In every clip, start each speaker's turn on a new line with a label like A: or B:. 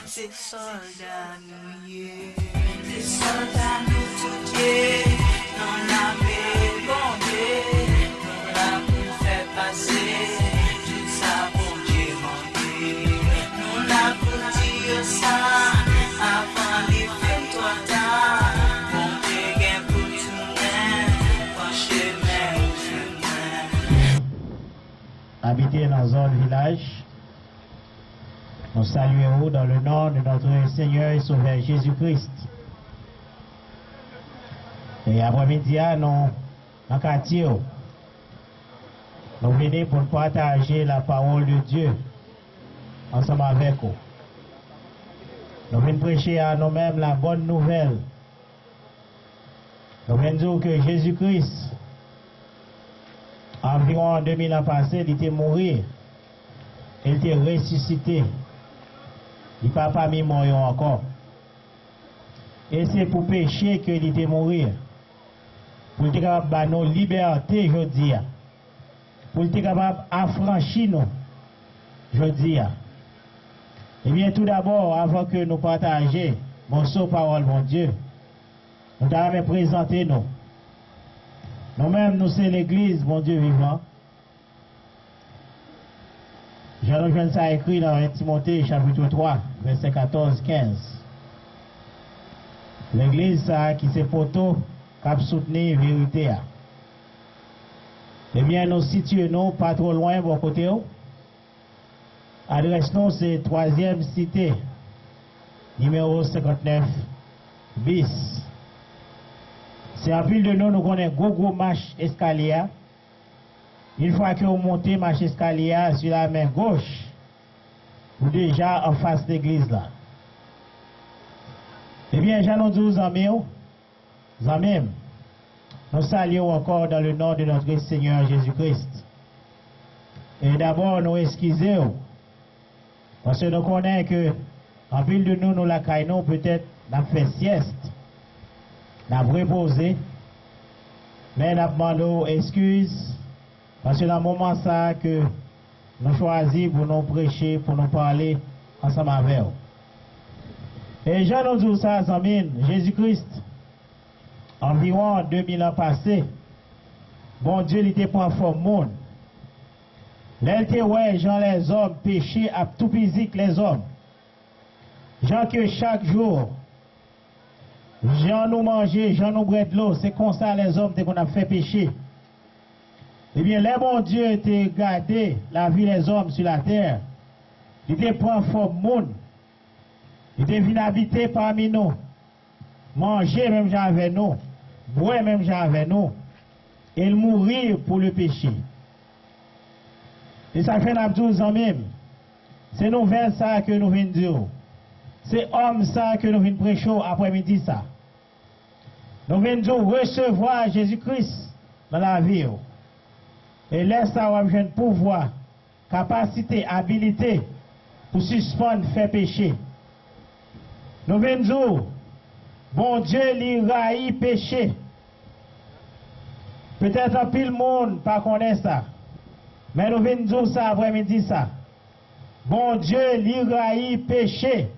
A: Ces soldats nous y ces soldats nous tout dans la paix bombée, nous la pour faire passer tout ça pour Dieu manqué, nous la pour dire ça avant les fins toi ta, bon Dieu pour tout le monde, chemin ou chemin.
B: Habiter dans zone village. Nous saluons dans le nom de notre Seigneur et Sauveur Jésus-Christ. Et après-midi, nous, dans le quartier, nous venons pour partager la parole de Dieu ensemble avec vous. Nous venons prêcher à nous-mêmes la bonne nouvelle. Nous venons dire que Jésus-Christ, environ 2000 ans passés, il était mort, il était ressuscité. Il n'a pas mis mort encore. Et c'est pour pécher qu'il était mourir. Pour être capable de nos libertés, je dis. Pour être capable d'affranchir nous, je dis. Eh bien, tout d'abord, avant que nous partagions mon saut parole, mon Dieu, nous devons présenter nous. Nous-mêmes, nous sommes l'Église, mon Dieu vivant. Jean ça écrit dans 1 Timothée chapitre 3, verset 14-15. L'église ça qui c'est poteau qui a soutenu la vérité. Eh bien, nous situons pas trop loin de côté. Adresse nous c'est 3e cité, numéro 59 bis. C'est en pile de nous connaissons gros marche escalier. Une fois que vous montez marche escalier sur la main gauche, vous déjà en face de l'église là. Eh bien, j'en ai 12 amis, nous saluons encore dans le nom de notre Seigneur Jésus-Christ. Et d'abord, nous excusons, parce que nous connaissons que, en ville de nous la caillons, peut-être, nous avons fait sieste, nous avons reposé, mais nous avons demandé excuses. Parce que dans le moment ça que nous choisissons pour nous prêcher, pour nous parler ensemble avec vous. Et Jean nous dit ça, amis, Jésus-Christ, environ 2000 ans passés, bon Dieu, il était pour forme monde. L'elle ouais, Jean les hommes péché à tout physique les hommes. Jean que chaque jour, Jean nous manger, Jean nous boire de l'eau, c'est comme ça les hommes qu'on a fait pécher. Eh bien, les bon Dieu était gardé la vie des hommes sur la terre. Il était pour forme monde. Il était venu habiter parmi nous. Manger même gens avec nous. Boire même gens avec nous. Et mourir pour le péché. Et ça fait n'abdou en même. C'est nouvelle ça que nous venons dire. C'est homme ça que nous venons prêcher après-midi ça. Nous venons dire recevoir Jésus-Christ dans la vie. Et laisse ça avoir un pouvoir, capacité, habilité pour suspendre, faire péché. Nous venons dire, bon Dieu, il raït péché. Peut-être un pile monde pas connaît ça. Mais nous venons dire ça après-midi ça. Bon Dieu, il raït péché.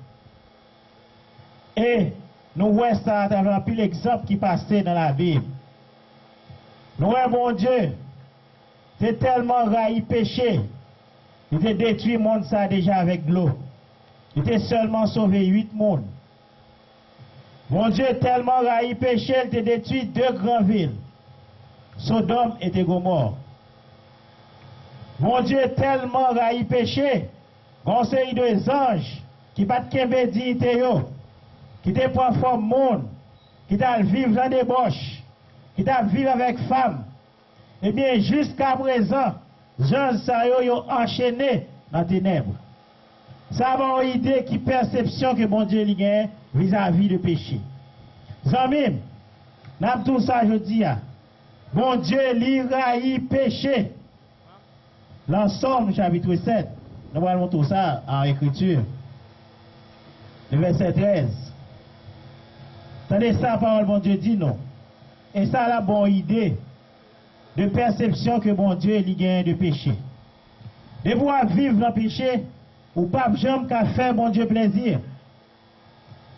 B: Et nous voyons ça à travers un pile exemple qui passait dans la Bible. Nous voyons bon Dieu. C'est tellement raï péché. Il a détruit le monde ça déjà avec l'eau. Il a seulement sauvé 8 mondes. Mon Dieu tellement raï péché, il a détruit 2 grandes villes. Sodome et Gomorrhe. Mon Dieu tellement raï péché, conseil de anges qui bat de dignité, qui te prend forme monde, qui t'a vivre dans des débauche, qui t'a vivre avec femme. Eh bien, jusqu'à présent, gens ça ont enchaîné dans les ténèbres. Ça va une idée qui perception que mon Dieu a vis-à-vis du péché. Zamim, n'a tout ça je dis. Mon Dieu l'iraï péché. L'ensemble chapitre 7. Nous voyons tout ça en écriture. Le verset 13. Attendez ça, parole mon Dieu dit non. Et ça la bonne idée de perception que mon Dieu il gagne de péché. De pouvoir vivre dans le péché, ou pas jamais qu'à faire mon Dieu plaisir.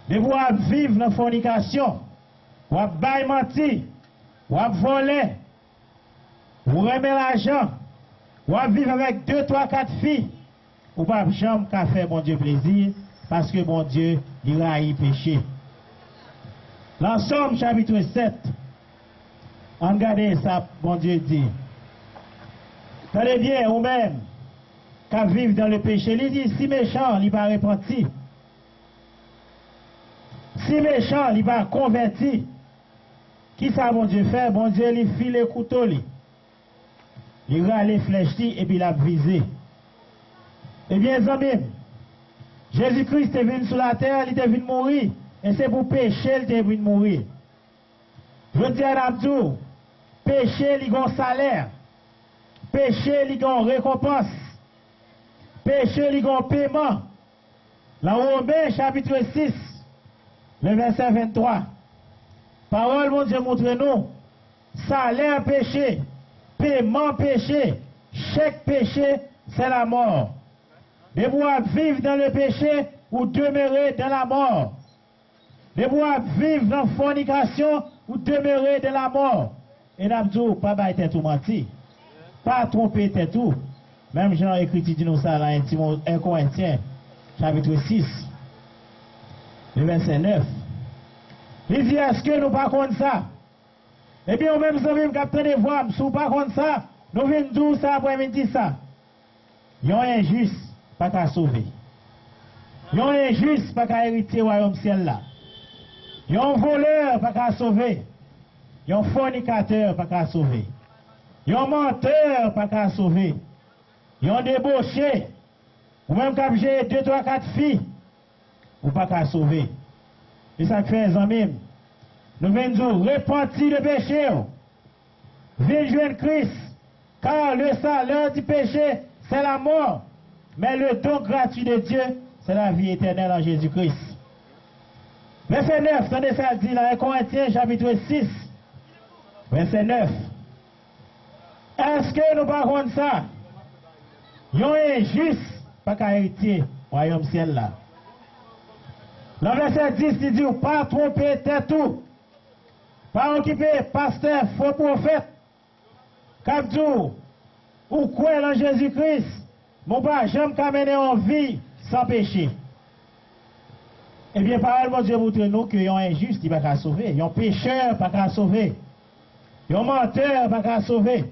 B: De vous vivre dans la fornication, ou à bailler menti, ou à voler, ou remettre l'argent, ou à vivre avec 2, 3, 4 filles, ou pas jamais qu'à faire mon Dieu plaisir, parce que mon Dieu ira y péché. L'Ensemble chapitre 7, regardez ça, mon Dieu dit. Tenez bien, ou même, qu'à vivre dans le péché, il dit, si méchant, il va repentir. Si méchant, il va convertir. Qui ça, mon Dieu, fait? Mon Dieu, il file le couteau, il va aller fléchir et puis il a visé. Eh bien, amis, Jésus-Christ est venu sur la terre, il est venu mourir. Et c'est pour pécher, il est venu mourir. Je dis à l'abdou, péché, il a un salaire. Péché, il a une récompense. Péché, il a un paiement. Dans Romains, chapitre 6, le verset 23. Parole, mon Dieu, montre-nous. Salaire péché, paiement péché, chèque péché, c'est la mort. De vous vivre dans le péché ou demeurer dans la mort. De vous vivre dans la fornication ou demeurer dans la mort. Et n'abdou, pas bailler tout menti. Pas tromper tout. Même Jean écrit dit nous ça dans 1 Corinthiens, chapitre 6, le verset 9. Il dit, est-ce que nous pas contre ça? Eh bien, nous même sommes captés de voir, si nous pas contre ça, nous venons d'où ça après-midi ça? Ils ont injuste, pas qu'à sauver. Ils ont injuste, pas qu'à hériter le royaume ciel là. Ils ont voleur, pas qu'à sauver. Ils ont fornicateur, pas qu'à sauver. Ils ont menteur, pas qu'à sauver. Ils ont débauché. Ou même quand j'ai 2, 3, 4 filles, ou pas qu'à sauver. Et ça fait les amis. Nous venons repentir de péché. Venez joindre Christ. Car le salaire du péché, c'est la mort. Mais le don gratuit de Dieu, c'est la vie éternelle en Jésus-Christ. Verset 9, ça dit dans 1 Corinthiens chapitre 6. Verset 9. Est-ce que nous parlons de ça? Ils ont injuste, pas qu'à hériter, royaume ciel là. Le verset 10, il dit, pas tromper tête tout. Pas occuper pasteur, faux prophète. Capdou, ou quoi en Jésus-Christ, mon pas jamais qu'à mener en vie sans péché. Eh bien, parole, mon Dieu, montre-nous qu'ils ont injuste, ils ne peuvent pas sauver. Ils ont pécheur, pas qu'à sauver. Ils ont menteur, pas qu'à sauver.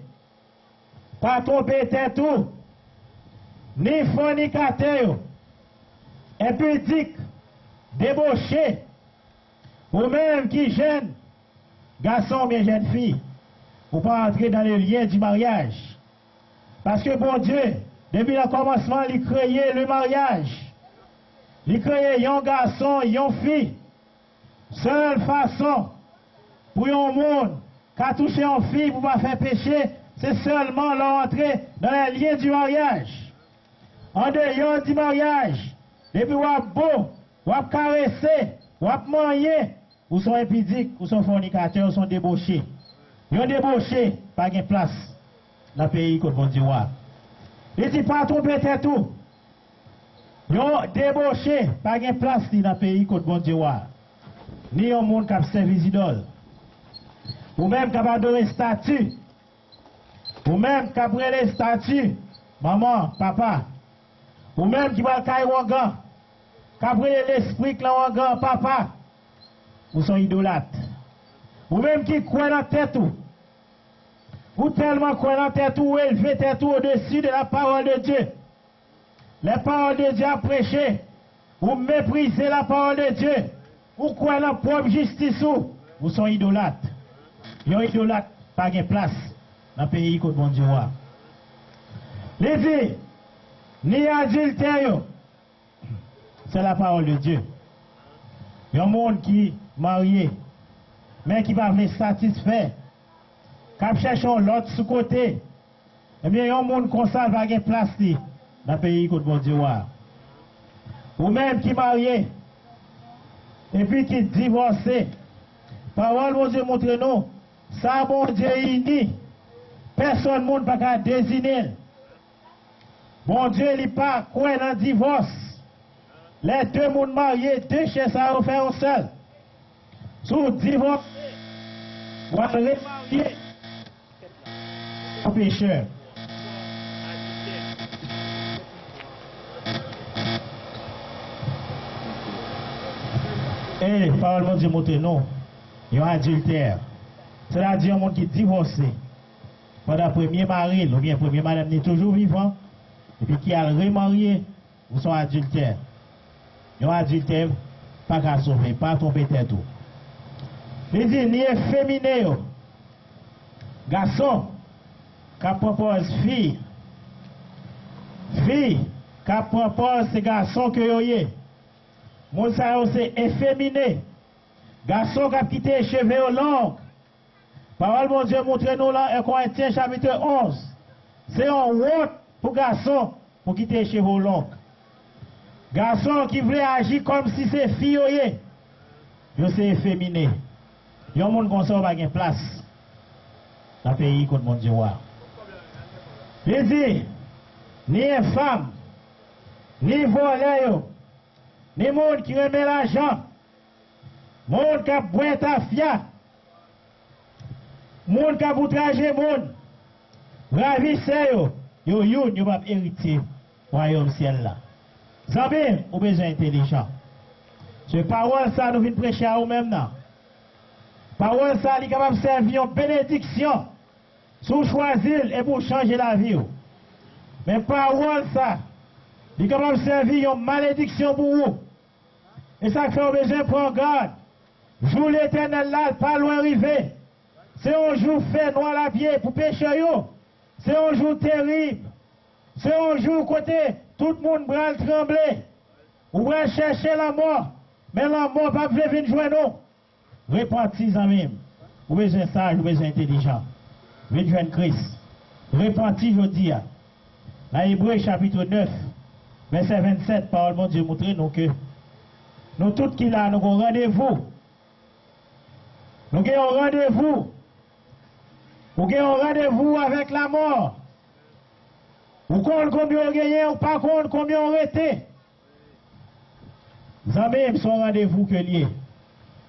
B: Pas tromper tête tout. Ni fornicateur, impudique, débauché, ou même qui gêne, garçon bien jeune fille, pour pas entrer dans le lien du mariage. Parce que bon Dieu, depuis le commencement, il créait le mariage. Il créait un garçon, une fille. Seule façon pour un monde qui a touché une fille pour ne pas faire péché, c'est seulement l'entrée dans le lien du mariage. En dehors du mariage, depuis vous êtes beau, vous êtes caressé, vous êtes marié, vous sont impudiques, vous sont fornicateurs, vous sont débauchés. Vous sont débauchés, pas de place dans le pays que bon Dieu a. Il dit pas tromper tout. Vous sont débauchés, pas de place dans le pays que bon Dieu a. Ni un monde qui a servi idole. Ou même qui a adoré statue. Ou même qui a brûlé statue. Maman, papa. Ou même qui va le cailler wangan. Qui a brûlé l'esprit que wangan, papa. Ou sont idolâtres. Ou même qui croient dans la tête ou tellement croient dans la tête ou élever tête au-dessus de la parole de Dieu. La parole de Dieu a prêché. Ou mépriser la parole de Dieu. Ou croient dans la propre justice ou sont idolâtres. Ils sont idolâtres, pas de place dans le pays que bon Dieu a. Les dit, ni adultère, c'est la parole de Dieu. Il y a un monde qui est marié, mais qui va venir satisfaire, qui cherche l'autre sous côté. Eh bien, il y a un monde comme ça va avoir place dans le pays que bon Dieu a. Ou même qui est marié, et puis qui est divorcé. Parole, mon Dieu, montre-nous, ça, bon Dieu, uni. Personne ne peut pas désigner. Bon Dieu, il pas quoi dans le divorce. Les deux mondes mariés, deux chez ça, on fait un seul. Sous divorce, ou à remarier, un pécheur. Et parole de Dieu montre non, il y a un adultère. C'est-à-dire un monde qui est divorcé. Pendant le premier mari, ou bien premier madame n'est toujours vivant, et puis qui a remarié, ou sont adultères. Il y a un adultère, pas qu'à sauver, pas tomber tête tout. Il dit, ni efféminé, garçon, qui propose fille, fille, qui propose ces garçons que vous avez. Mon ça c'est efféminé. Garçon qui a quitté les cheveux longs. Parole mon Dieu montre nous là, 1 Corinthiens chapitre 11. C'est un honte pour garçon pour quitter les cheveux longs. Garçon qui voulait agir comme si c'est fille, yo c'est efféminé. Yon moun comme ça pas de place. Dans le pays contre mon Dieu. Il dit, ni femme, ni voleur, ni monde qui remet l'argent, monde qui a boit ta fia, monde qui a outragé monde, ravissé yo va hériter royaume ciel là. Zambé, ou besoin intelligent. Ce parole ça nous vient prêcher à nous-mêmes là. Parole ça est capable de servir une bénédiction. Sous choisir et pour changer la vie. Mais parole ça est capable de servir une malédiction pour vous. Et ça fait besoin de prendre garde. Jour l'éternel là, pas loin arrivé. C'est un jour fait noir la pied pour pécher. C'est un jour terrible. C'est un jour côté tout le monde va trembler. Ou va chercher la mort. Mais la mort pas venir joindre nous. Repentis en même. Vous besoin sage, vous besoin intelligent. Venez joindre Christ. Repentis, je dis. Dans Hébreux chapitre 9, verset 27, parole de Dieu montre nous que nous tous qui là, nous avons rendez-vous. Nous avons rendez-vous. Nous avons rendez-vous avec la mort. Ou compte combien on gagne, ou pas compte combien on arrêté. Vous avez son rendez-vous que lié.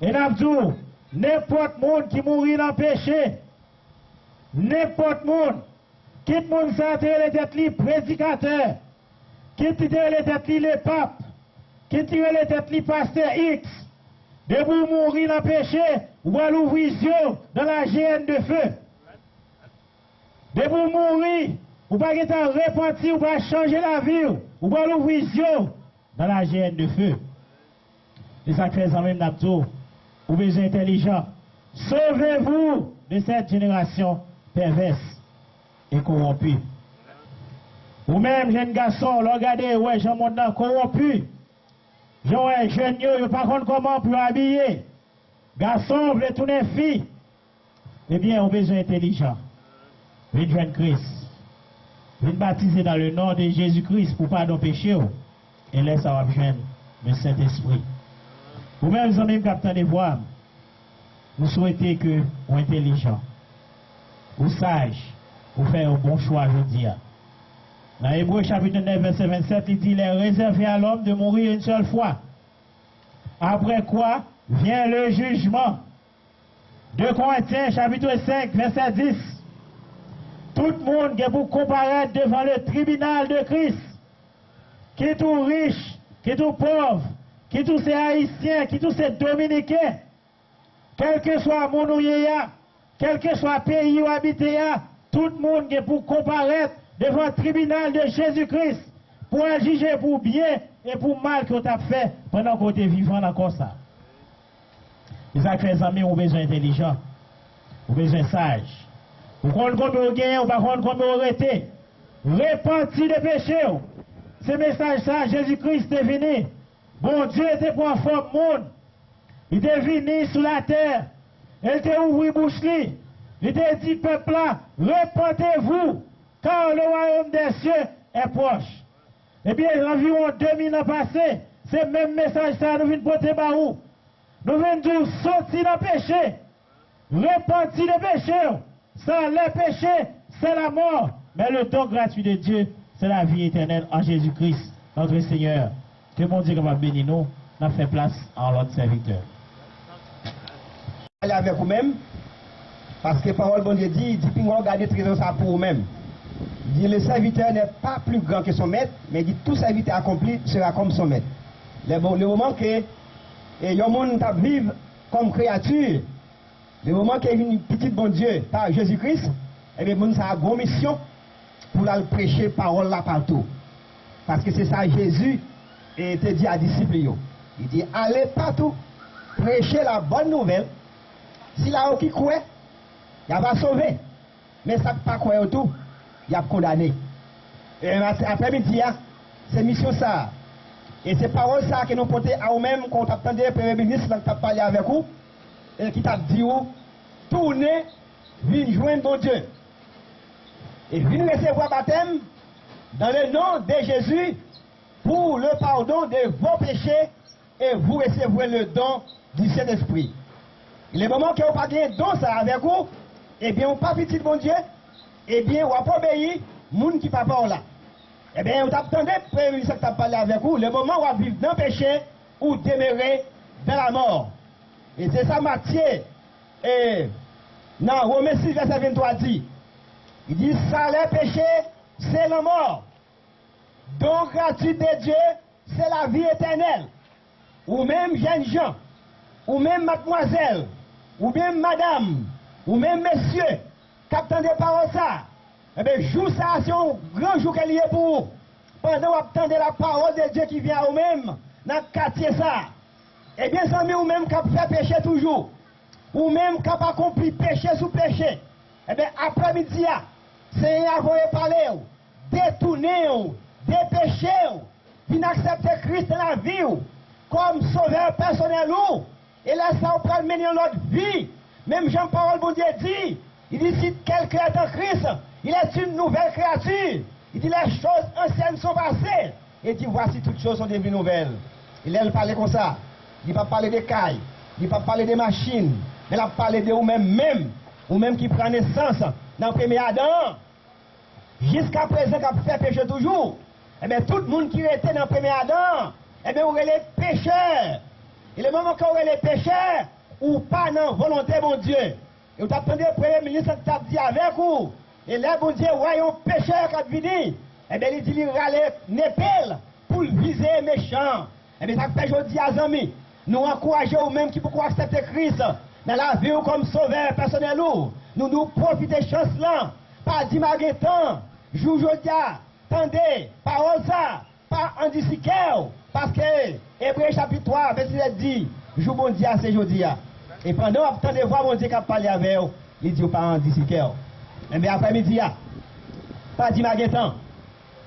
B: Et n'abdou, n'importe monde qui mourit dans le péché, n'importe monde, quitte monde ça les têtes li prédicateur, quitte les têtes li les papes, quitte les têtes li pasteur X, de vous mourir dans le péché, ou à l'ouvrition dans la géhenne de feu. De vous mourir, ou pas être repenti, ou pas changer la vie, ou pas l'ouvrition dans la géhenne de feu. Et ça fait ça même n'abdou. Ou besoin intelligent. Sauvez-vous de cette génération perverse et corrompue. Ou même, jeune garçon, regardez, ouais, jeune monde corrompu. Jeune, yo, pas contre comment pour habiller. Garçon, vous tourner fille. Eh bien, ou besoin intelligent. Venez jeune Christ. Venez baptiser dans le nom de Jésus-Christ pour pardon péché. Et laisse avoir jeune le Saint-Esprit. Vous-même, vous avez capté de voir, vous souhaitez que vous intelligent, vous sage, vous faites un bon choix aujourd'hui. Dans Hébreux chapitre 9, verset 27, il dit, il est réservé à l'homme de mourir une seule fois. Après quoi vient le jugement. 2 Corinthiens chapitre 5, verset 10. Tout le monde qui est pour comparaître devant le tribunal de Christ, qui est tout riche, qui est tout pauvre, qui tous ces Haïtiens, qui tous ces Dominicains, quel que soit mon ouïa, quel que soit pays où habité, tout le monde est pour comparaître devant le tribunal de Jésus-Christ, pour juger pour bien et pour mal que tu as fait pendant que tu es vivant encore ça. Les affaires amis ont besoin intelligent, ont besoin sage. Vous comptez combien vous gagnez, ou pas compte combien vous arrêtez. Repentis de péché. Ce message ça, Jésus-Christ est venu. Bon Dieu était pour un fort monde. Il était venu sur la terre. Il était ouvert bouche. Il était dit, peuple là, repentez-vous, car le royaume des cieux est proche. Eh bien, environ 2000 ans passés, c'est le même message ça nous vient porter par où. Nous venons dire, sortir dans le péché. Repentir le péché. Sans le péché, c'est la mort. Mais le don gratuit de Dieu, c'est la vie éternelle en Jésus-Christ, notre Seigneur. Que mon Dieu capable bénir nous, n'a fait place à l'autre serviteur.
C: Allez avec vous-même, parce que parole bon Dieu dit, puis on regarde trésor ça pour vous-même. Il dit le serviteur n'est pas plus grand que son maître, mais il dit tout serviteur accompli sera comme son maître. Le moment que le monde vivre comme créature, le moment qu'il y a une petite bon Dieu par Jésus-Christ, et bien monde ça a une grande mission pour la prêcher parole là partout. Parce que c'est ça Jésus était dit à disciples. Il dit allez partout, prêcher la bonne nouvelle. Si là qui croit, il va sauver. Mais ça ne pas croire tout, il a condamné. Et après-midi, c'est mission ça. Et c'est parole ça que nous portons à nous-mêmes quand on attendait le Premier ministre qui a parlé avec vous et qui t'a dit tournez, venez joindre mon Dieu. Et venez recevoir baptême dans le nom de Jésus pour le pardon de vos péchés et vous recevrez le don du Saint-Esprit. Le moment que vous pas gagné don ça avec vous, eh bien, vous pas petit mon Dieu, eh bien, vous pas obéi, moun qui pas là. Eh bien, vous attendez, le Premier ministre qui a parlé avec vous, le moment où vous vivez dans le péché ou demeurer dans la mort. Et c'est ça Matthieu, et dans Romains 6, verset 23 dit, il dit, salaire péché, c'est la mort. Donc, gratuit de Dieu, c'est la vie éternelle. Ou même jeunes gens, ou même mademoiselle, ou même madame, ou même monsieur, qui attendez paroles ça, eh bien, jour ça, c'est un grand jour qu'elle y est pour vous. Pendant que vous attendez la parole de Dieu qui vient à vous-même, dans le quartier ça, eh bien, ça ou même qui fait péché toujours, ou même qui a accompli péché sous péché, eh bien, après-midi, Seigneur, vous parler, détourner, dépêcher, puis accepter Christ dans la vie, comme sauveur personnel, et laisser ça prendre mener notre vie. Même Jean-Paul, bon Dieu dit, il dit, si quelqu'un est en Christ, il est une nouvelle créature. Il dit, les choses anciennes sont passées. Et il dit, voici toutes choses sont devenues nouvelles. Il a parlé comme ça. Il ne pas parler des cailles, il ne pas parler des machines, mais il a parlé de vous-même, ou même qui prend naissance dans le premier Adam. Jusqu'à présent, qui a fait péché toujours. Eh bien, tout le monde qui était dans le premier Adam, eh bien, on est les pécheurs. Et le moment qu'on est les pécheurs, ou pas dans la volonté de mon Dieu. Et vous attendez le Premier ministre qui a dit avec vous. Et là, bon Dieu, voyons pécheur qui a venu. Eh bien, il dit, il râle n'épelle pour viser les méchants. Eh bien, ça fait aujourd'hui à amis. Nous encourageons vous-même qui pourquoi accepter Christ dans la vie comme sauveur personnel. Nous profitons de chance là. Pas d'imagétant. Jour aujourd'hui, attendez, parole ça, pas en disciple. Parce que Hébreu chapitre 3, verset dit, jour bon Dieu, c'est aujourd'hui. Et pendant attendez voir mon Dieu qui a parlé avec vous, il dit pas en disciple. Mais après-midi, pas d'imagétant.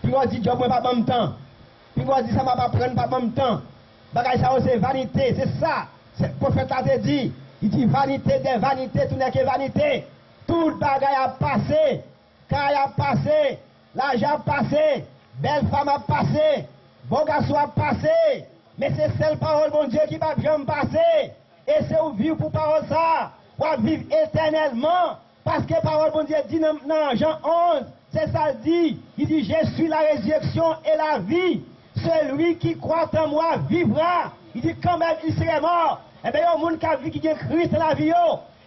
C: Puis on dit, Dieu ne pas bon temps. Puis on dit, ça ne va pas prendre pas bon temps. Bagay ça c'est vanité, c'est ça. Le prophète a dit, il dit vanité des vanités, tout n'est que vanité. Tout bagay a passé, caille a passé, l'argent a passé, belle femme a passé, bon garçon a passé. Mais c'est celle parole, mon Dieu, qui va jamais passer. Et c'est où vivre pour parole ça, ou vivre éternellement. Parce que parole, mon Dieu, dit dans Jean 11, c'est ça dit. Il dit, je suis la résurrection et la vie. Celui qui croit en moi vivra. Il dit, quand même, il serait mort. Eh bien, il y a un monde qui a vu qui a Christ dans la vie.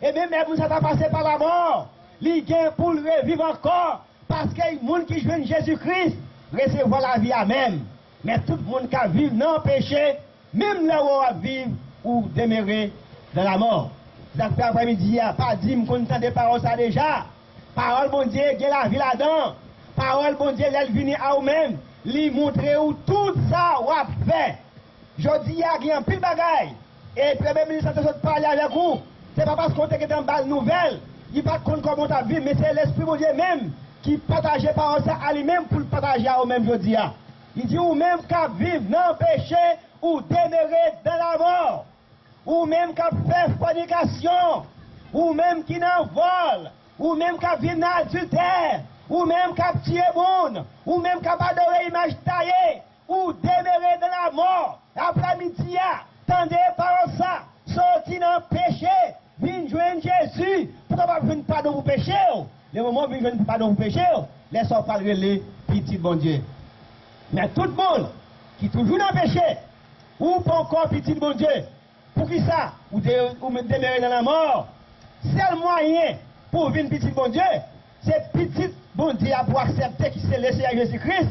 C: Et même si ça a passé par la mort, il vient pour le revivre encore. Parce qu'il y a un monde qui joue Jésus-Christ, recevoir la vie à même. Mais tout le monde qui a vécu dans le péché, même là où on va vivre ou demeurer dans la mort. Donc, après-midi, il n'y a pas dit, qu'on entend des paroles ça déjà. Parole, bon Dieu, il y a la vie là-dedans. Parole, bon Dieu, elle vient à vous-même. Lui montrer où tout ça ou a fait. Je dis, il y a un pile bagaille. Et le Premier ministre de parler avec vous. C'est pas parce qu'on est dans une balle nouvelle. Il ne pas compte comment on a vu, mais c'est l'Esprit de Dieu même qui partage par ça à lui-même pour le partager à vous-même, je dis. Il dit, ou même qu'à vivre dans le péché ou demeurer dans la mort. Ou même qu'à faire fornication. Ou même qui n'en vole. Ou même qu'à vivre dans l'adultère. Ou même qu'à tuer monde, ou même qu'à adorer image taillée, ou demeurer dans la mort, après-midi, tendez par ça, sortir dans le péché, venez joindre Jésus, pour qu'on va venir pardon pour péché, le moment où vous ne pardon pour péché, les sorts pas les petits bon Dieu. Mais tout le monde qui est toujours dans le péché, ou pas encore petit bon Dieu, pour qui ça, ou demeurer dans la mort, seul moyen pour venir petit bon Dieu, c'est petit bon Dieu pour accepter qu'il s'est laissé à Jésus-Christ,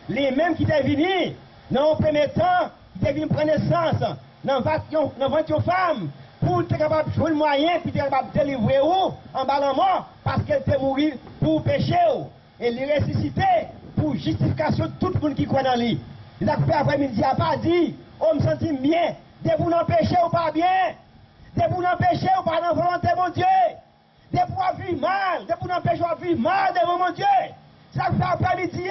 C: les mêmes qui étaient venus, dans le premier temps, qui étaient venus prendre naissance, dans 20 femmes, pour être capable de jouer le moyen, puis être capable de délivrer en bas la mort, parce qu'elle était morte pour pécher, et les ressusciter pour justification de tout le monde qui croit dans lui. Les acteurs après-midi n'a pas dit, on me sentit bien, de vous n'empêcher ou pas bien, de vous n'empêcher ou pas dans la volonté de mon Dieu, de vous vivre mal, de vous n'empêcher ou vivre mal devant mon Dieu. C'est ça que fait après-midi,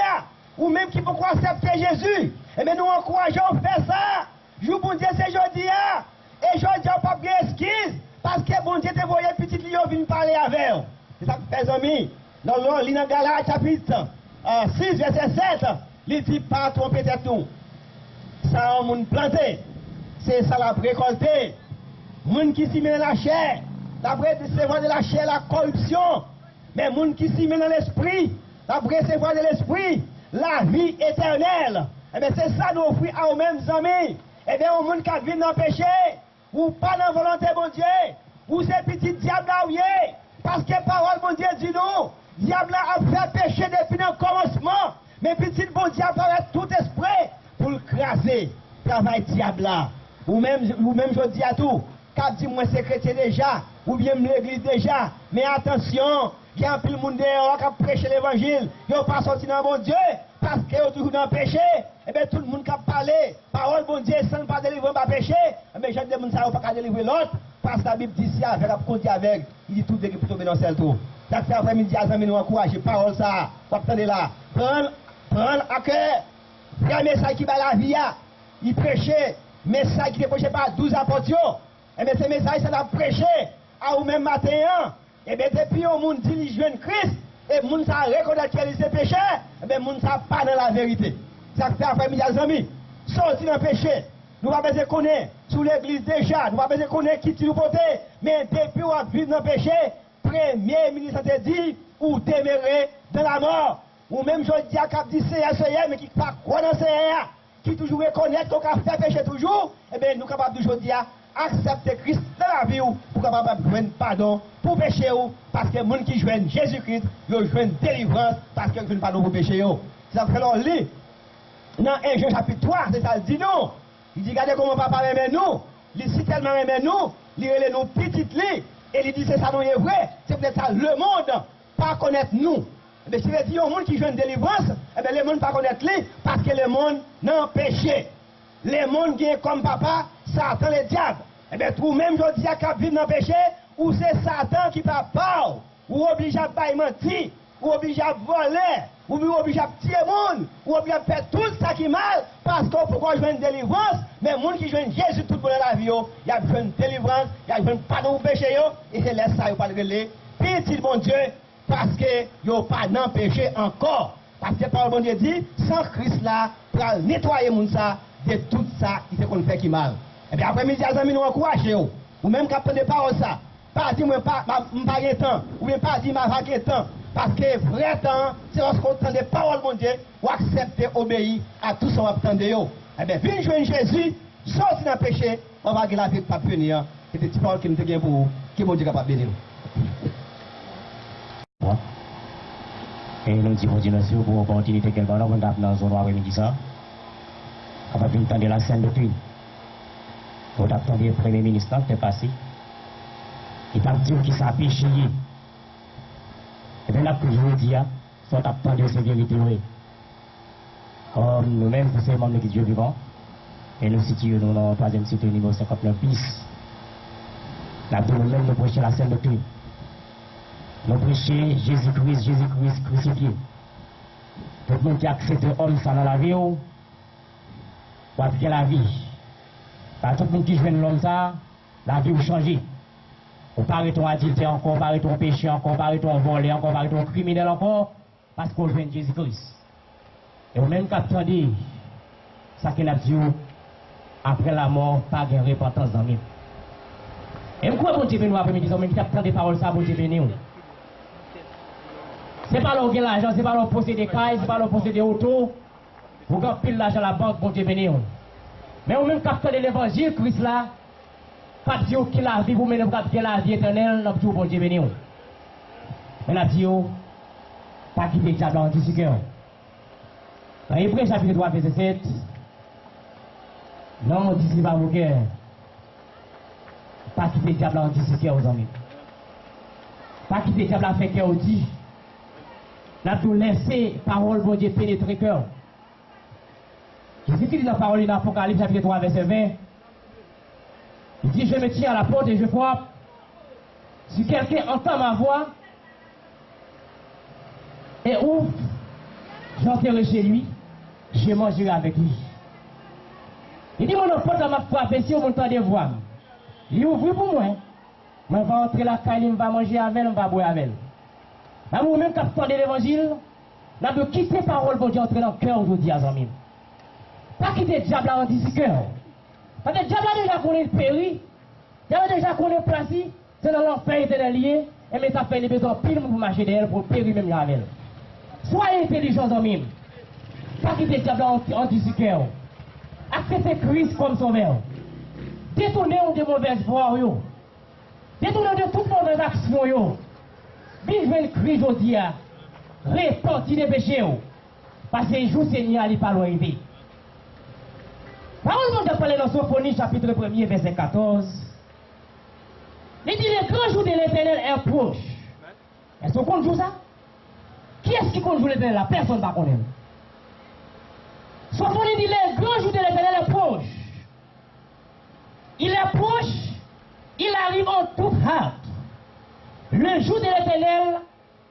C: ou même qui peut accepter Jésus. Et bien nous encourageons à faire ça. Jour bon Dieu, c'est jeudi, et jeudi, on pas bien esquisse, parce que bon Dieu te voyait petit lion venir parler avec eux. C'est ça que fait, amis. Dans le Galates chapitre 6, verset 7, il dit pas tromper tête nous. Ça, on moun planté. C'est ça la récolté. Moun qui s'y met dans la chair, d'après recevoir de la chair la corruption. Mais moun qui s'y met dans l'esprit, d'après recevoir de l'esprit, la vie éternelle. Eh bien, c'est ça nous offrir à nous-mêmes, amis. Eh bien, au monde qui vit dans le péché, ou pas dans la volonté de mon Dieu, ou c'est petit diable là où il est. Parce que la parole de mon Dieu dit nous, diable a fait péché depuis le commencement, mais petit bon Dieu apparaît tout esprit pour le craser. Travail diable là. Ou même je dis à tout, quand dit moi c'est chrétien déjà, ou bien l'église déjà, mais attention, il y a un peu de monde dehors qui a prêché l'évangile, ils n'ont pas sorti dans mon Dieu, parce qu'ils sont toujours dans le péché, et bien tout le monde qui a parlé, parole bon Dieu, sans pas délivrer par péché, et bien j'ai des gens qui ne pas délivrer l'autre, parce que la Bible dit si avec, avec, il dit tout dès qu'il peut tomber dans celle tour. Donc c'est après-midi, à nous encourager, parole ça, vous attendez là, prendre à cœur, frère message qui va la vie, il prêchait, message qui est prêché par 12 apôtres, et bien ce message, ça l'a prêché à vous même matin, et bien depuis au monde dit il jeune Christ, et le monde ça reconnaît qu'il est péché, et bien le monde ça pas dans la vérité. Ça fait après-midi, les amis, sortir dans le péché. Nous ne pouvons pas connaître sous l'église déjà, nous ne pouvons pas connaître qui tire porter, mais depuis on vit dans le péché, premier ministre a dit, ou demeurer dans la mort. Ou même je dis à Cap dit c'est mais qui ne pas quoi dans c'est qui toujours reconnaît qu'on a fait péché toujours, et bien nous sommes capables de dire accepter Christ dans la vie pour capable de pardon pour péché parce que les gens qui joignent Jésus-Christ, ils joignent délivrance parce qu'ils joignent pardon pour péché. Ça fait alors lit dans 1 Jean chapitre 3, c'est ça, il dit non. Il dit regardez comment papa aime nous, il dit tellement aime nous, il relève nos petites lits, et il dit c'est ça non est vrai, c'est peut-être ça le monde pas connaître nous. Mais si il y a un monde qui joue une délivrance, eh bien le monde pas connaître lui parce que le monde n'a péché. Le monde qui est comme papa, Satan le diable. Eh bien tout même je dis à cap vivre dans le péché, ou c'est Satan qui t'a parlé, ou obligé à mentir, ou obligé à voler, ou obligé à tuer le monde, ou obligé à faire tout ça qui est mal, parce que pourquoi je veux une délivrance, mais le monde qui joue Jésus tout le monde dans la vie, il y a besoin de délivrance, il y a besoin de pardon pour péché, et c'est laisse ça, il pas le relais. Petit bon Dieu, parce que il n'y pas d'empêché encore. Parce que par le bon Dieu dit, sans Christ là, pour nettoyer mon ça, de tout ça qui fait qu'on fait qui mal. Et bien après-midi, les amis, nous encourageons, ou même quand on ne parle ça, pas dire moi pas de temps, ou bien pas dire ma vague de temps. Parce que vrai temps, c'est lorsqu'on entend des paroles de mon Dieu, ou accepter, obéir à tout ce qu'on attend de eux. Eh bien, venez jouer Jésus, sortir dans le péché, on va gagner la vie pour ne pas punir. C'est des petites paroles qui nous gagnent pour vous, qui mon Dieu capable de bénir.
B: Et nous disons merci pour l'opportunité qu'elle va nous donner dans la zone après-midi ça. On va venir entendre la scène doctrine. Vous attendez le Premier ministre qui est passé. Il t'a dit qu'il s'appelle chier. Et bien là, toujours dit, soit attendre ces vérités. Comme nous-mêmes, nous sommes membres de Dieu vivant. Et nous situons dans le 3e site numéro 59 bis. Là, nous-mêmes, nous prêchons la scène doctrine. Nous prêchons Jésus-Christ crucifié. Tout le monde qui accepte l'homme ça dans la vie, ou bien la vie. Par tout le monde qui joue l'homme ça, la vie va changer. On parle de ton adultère encore, on parle de ton péché encore, on parle de ton volé encore, on parle de ton criminel encore, parce qu'on joue Jésus-Christ. Et au même temps, dit, ça qu'il a dit, après la mort, pas de repentance dans nous. Et pourquoi bon Dieu nous après-midi, on même qui apprend des paroles ça, bon Dieu nous.
D: C'est pas leur l'argent, c'est pas leur posséder des cailles, c'est pas leur posséder des autos. Vous gagnez pile l'argent à la banque pour devenir. Mais vous même capteur de l'évangile, Christ là, pas dire qu'il a vie, vous même capter la vie éternelle, n'a pas pour devenir. Mais la dit, pas quitter le diable en discussion. Dans Hébreux chapitre 3, verset 7, non, on dit pas mon cœur. Pas quitter le diable en discussion aux amis. Pas quitter le diable à faire cœur dit. N'a tout laissé parole bon Dieu pénétrer cœur. Jésus-Christ dit dans la parole dans Apocalypse chapitre 3 verset 20. Il dit je me tiens à la porte et je frappe. Si quelqu'un entend ma voix et ouvre, j'entrerai chez lui, je mangerai avec lui. Il dit mon enfant m'a frappé si on m'entend des voix. Il ouvre pour moi. Je vais entrer la caille, je vais manger avec elle, je vais boire avec elle. Nous même quand de l'évangile, nous devons quitter la parole pour Dieu entrer dans le cœur aujourd'hui, à amis. Pas quitter le diable en disant cœur. Parce que le diable a déjà connu le péri, il a déjà connu le placé, c'est dans l'enfer éternel lié, et mais ça fait les besoins pile pour marcher derrière pour périr même avec elle. Soyez intelligents, amis. Pas quitter le diable en disant cœur. Acceptez Christ comme sauveur. Détournez-vous de mauvaises voies. Détournez-vous de toutes mauvaises actions. Vivez le Christ aujourd'hui, répentis des péchés, parce que le jour Seigneur n'est pas loin. Parole de parler dans Sophonie, chapitre 1er, verset 14. Il dit le grand jour de l'éternel est proche. Est-ce qu'on joue ça? Qui est-ce qui compte jouer l'éternel là? Personne ne va connaître. Sophonie dit le grand jour de l'éternel est proche. Il est proche, il arrive en toute hâte. Le jour de l'éternel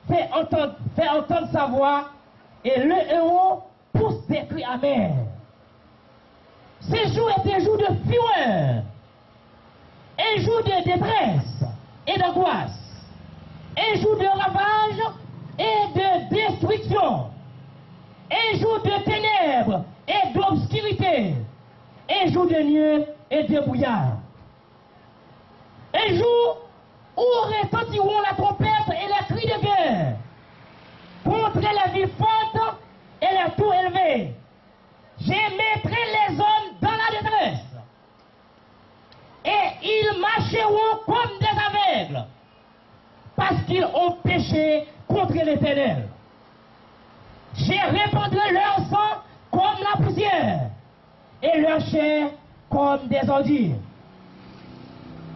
D: fait entendre sa voix et le héros pousse des cris amers. Ce jour est un jour de fureur, un jour de détresse et d'angoisse, un jour de ravage et de destruction, un jour de ténèbres et d'obscurité, un jour de nuée et de brouillard, un jour où retentiront la trompette et les cris de guerre contre les villes fortes et les tours élevées. Je mettrai les hommes dans la détresse et ils marcheront comme des aveugles parce qu'ils ont péché contre l'Éternel. Je répandrai leur sang comme la poussière et leur chair comme des ordures.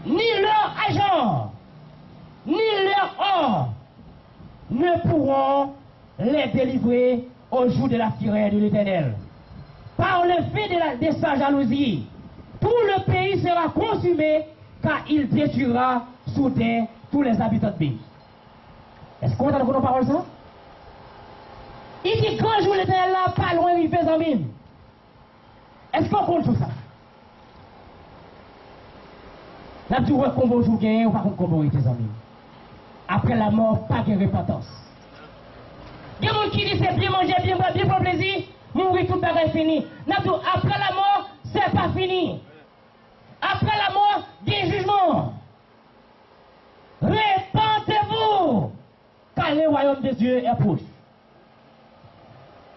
D: Ni leur argent ni leur or ne pourront les délivrer au jour de la fureur de l'Éternel. Par le fait de sa jalousie, tout le pays sera consumé, car il détruira soudain tous les habitants de pays. Est-ce qu'on entend nos paroles ça? Il dit grand jour l'Éternel là, pas loin, il fait en mine. Est-ce qu'on compte tout ça? Là, tu vois qu'on va jouer ou pas qu'on va tes amis. Après la mort, pas de repentance. Il y a des gens qui disent c'est bien manger, bien boire, bien prendre plaisir, mourir tout le bagage fini. Après la mort, c'est pas fini. Après la mort, il y a un jugement. Repentez-vous, car le royaume de Dieu est proche.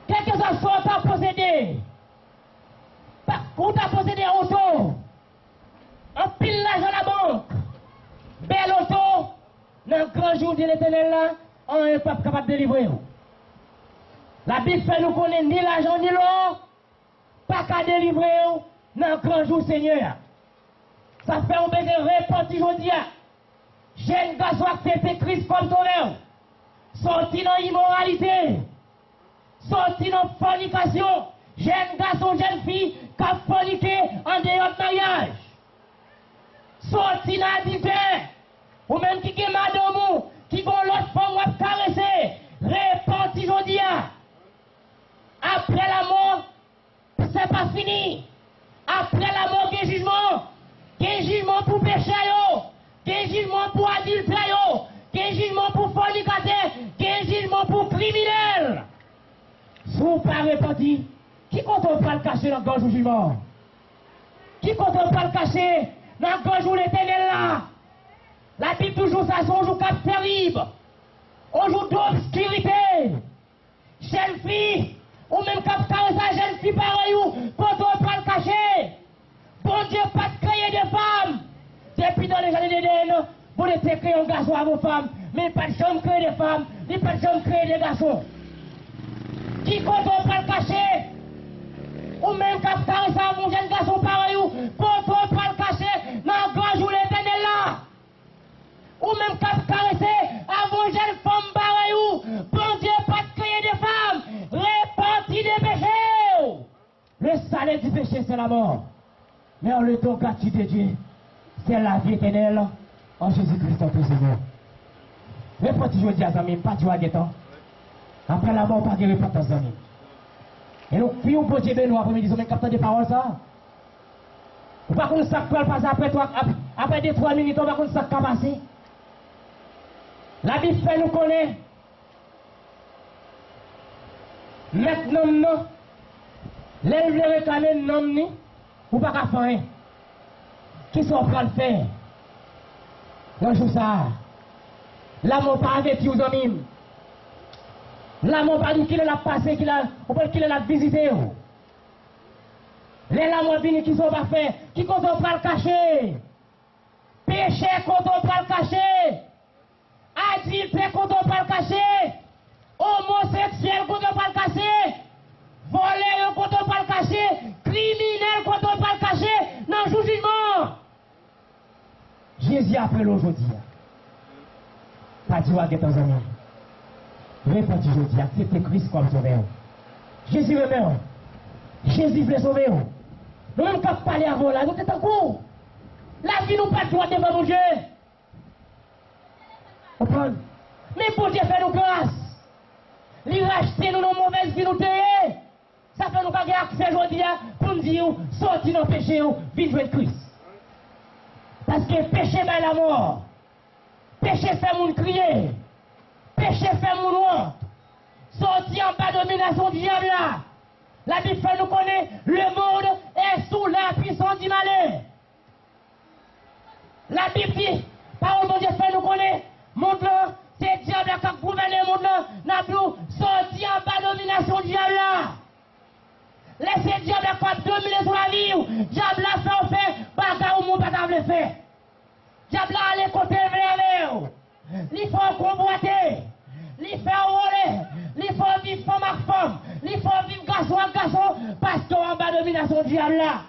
D: Quel que soit ta possédé, ou ta possédé auto, un pile l'argent à la banque, belle auto, dans le grand jour de l'Éternel là, on n'est pas capable de délivrer. La Bible fait nous connaître ni l'argent ni l'or, pas qu'à délivrer dans le grand jour Seigneur. Ça fait un besoin repenti aujourd'hui. Jeune garçon accepté Christ comme sauveur. Sorti dans l'immoralité. Sorti dans la fornication. Jeune garçon, jeune fille qui a forniqué en dehors de mariage. Sorti dans l'adultère. Ou même qui est madame, qui vont l'autre femme ou caresser. Repenti aujourd'hui. Après la mort, c'est pas fini. Après la mort, il y a jugement. Il y a jugement pour péché, il y a jugement pour adultère, il y a jugement pour fornicateur, il y a jugement pour criminel. Si vous ne parlez pas dit, qui compte pas le cacher dans le grand jugement? Qui compte pas le cacher dans le grand jour l'éternel là? La Bible toujours ça, son jour cap terrible. On joue d'obscurité. Jeune fille, ou même cap sa jeune fille pareil ou, quand on prend le cachet. Bon Dieu, pas de créer des femmes. Depuis dans les années d'Éden, vous laissez créer un garçon à vos femmes, mais pas de chambre créer des femmes, ni pas de chambre créer des garçons. Qui quand on prend le cachet, ou même cap sa mon jeune garçon pareil ou, quand on prend le cachet, dans le grand jour l'éternel là. Ou même cap caresser avant une jeune femme pareil ou, bon Dieu, pas de créer des femmes, répartis des péchés. Le salaire du péché, c'est la mort. Mais en le don gratuit de Dieu, c'est la vie éternelle en Jésus-Christ notre Seigneur. Répétez, je dis à Zami, pas du temps. Après la mort, pas de repentance, Zami. Et nous prions pour Dieu, nous après-midi, nous avons capté des paroles, ça. Ou pas qu'on sac peut passer après 2-3 minutes, on va qu'on sac pas passer. La Bible fait nous connaître. Maintenant, non. L'élève réclamer non, ni. Ou pas qu'à faire. Qui sont prêts à le faire? Non, je ça. L'amour pas avec vous, amis. L'amour pas dit qu'il a passé, qu'il a visité. Les l'amour vini qui sont pas faits, qui sont pas le cacher. Péché qu'on pas le cacher. Adultère qu'on pas le cacher. Homosexuel qu'on pas le cacher. Voleur qu'on pas le cacher. Criminel qu'on pas le cacher. Dans le jugement. Jésus appelle aujourd'hui. Pas dire à tes amis. Répétez aujourd'hui, acceptez Christ comme sauveur. Jésus remet. Jésus veut sauver. Nous même quand parler avant là, nous sommes en cours. La vie nous pas droit devant mon Dieu. Comprendre? Mais pour Dieu fait nous grâce. Il racheter nous nos mauvaises vies nous tailler. Ça fait nous garder accès aujourd'hui pour nous dire sortir dans le péché, vivre avec Christ. Parce que péché c'est la mort. Péché fait mon crier. Péché fait mon honte. Sortir en bas de domination du diable là. La Bible fait nous connaître, le monde est sous la puissance du malin. La Bible dit, parole de Dieu fait nous connaître, monde là, c'est le diable qui a gouverné le monde là, n'a plus sorti en bas de domination du diable là. Laissez le diable qui a dominé sur la vie, le diable a fait, bagarre ou mon pas le faire. Le diable a allé côté vers il faut convoiter, il faut voler, il faut vivre femme à femme, il faut vivre garçon à garçon, parce qu'en bas de domination du diable là.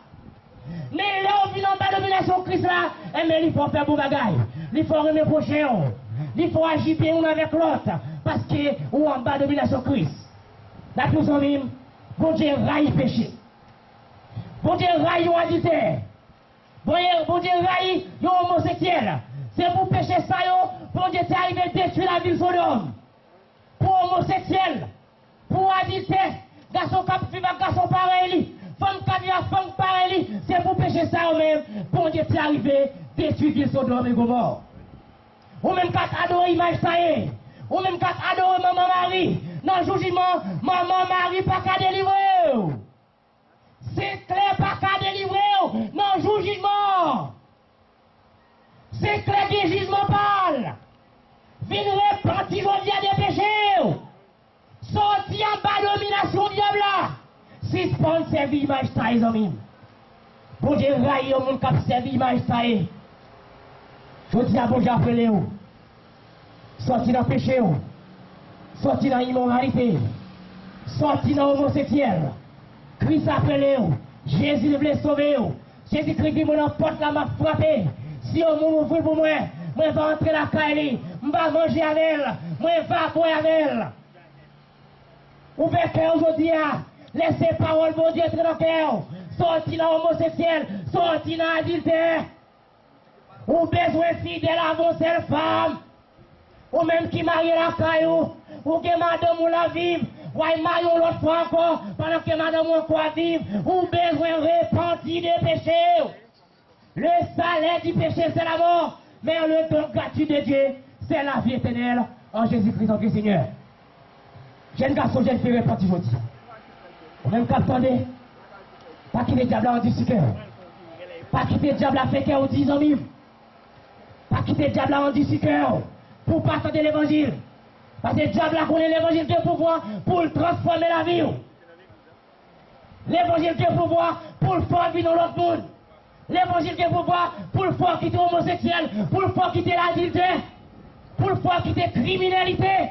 D: Mais là, on vit en bas de domination Christ là, mais il faut faire beau bagaille, il faut remettre prochain, il faut agir bien l'un avec l'autre, parce que ou en bas de domination Christ. Là, nous sommes, bon Dieu raille péché, bon Dieu raille un adultère, bon Dieu raille un homosexuel. C'est pour pécher ça, pour Dieu t'est arrivé à détruire la ville Sodome. Pour homosexuel, pour adultère, garçon qui vit avec garçon pareil, femme qui vit avec femme pareil, c'est pour pécher ça même, pour Dieu t'est arrivé à détruire la ville Sodome et Gomorrhe. Ou même quand adorer l'image ça y est, ou même quand adorer maman Marie, dans le jugement, maman Marie pas qu'à délivrer. C'est clair pas qu'à délivrer dans le jugement. C'est clair que le jugement parle. Venez repentir aujourd'hui à des péchés. Sortir en bas de domination diable. Suspendre servir l'image ça, les amis. Pour Dieu railler au monde qui servi l'image ça. Je dis à bon Dieu appelez vous. Sortir dans le péché. Sortir dans l'immoralité. Sortir dans l'homosexuel. Christ appelez vous. Jésus voulait sauver vous. Jésus-Christ dit mon porte là m'a frappé. Si on m'ouvre pour moi, je vais entrer la caille, je vais manger avec elle, je vais boire avec elle. Ouvrez cœur aujourd'hui, laissez parole de Dieu entrer dans le cœur. Sorti dans l'homosexuel, sorti dans l'adultère. Ou besoin fidèle à vos seules femmes. Ou même qui marie la caille, ou que madame ou la vive. Ou marie l'autre fois encore, pendant que madame ou encore vive. Ou besoin repentir des péchés. Le salaire du péché, c'est la mort. Mais le don gratuit de Dieu, c'est la vie éternelle en Jésus-Christ, notre Seigneur. Jeune garçon, jeune fille, repentir aujourd'hui. Ou même qu'attendez, pas quitter le diable en du cœur. Pas quitter le diable à faire cœur aux 10 ans. Pas quitter le diable en du cœur. Pour pas attendre l'évangile. Parce que le diable a connu l'évangile de pouvoir pour le transformer la vie. L'évangile de pouvoir pour le faire vivre dans l'autre monde. L'évangile de pouvoir pour le faire quitter l'homosexuel, pour le faire quitter l'adultère, pour le faire quitter la criminalité.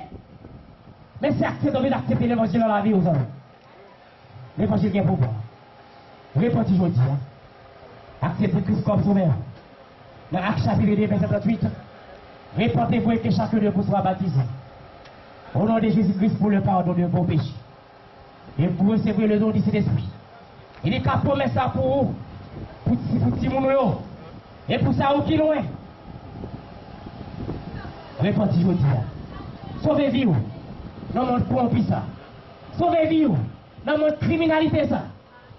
D: Mais c'est accepter l'évangile dans la vie, vous savez. L'évangile de pouvoir. Répondez aujourd'hui. Acceptez Christ comme sauveur. Dans Actes chapitre 2, verset 38, répentez-vous et que chacun de vous soit baptisé. Au nom de Jésus-Christ pour le pardon de vos péchés. Et vous recevrez le don du Saint-Esprit. Il est qu'à promettre ça pour vous, pour petit monde, et pour ça, vous qui loin. Répentez aujourd'hui. Sauvez-vous. Dans mon pompi ça. Sauvez-vous. Dans mon criminalité ça.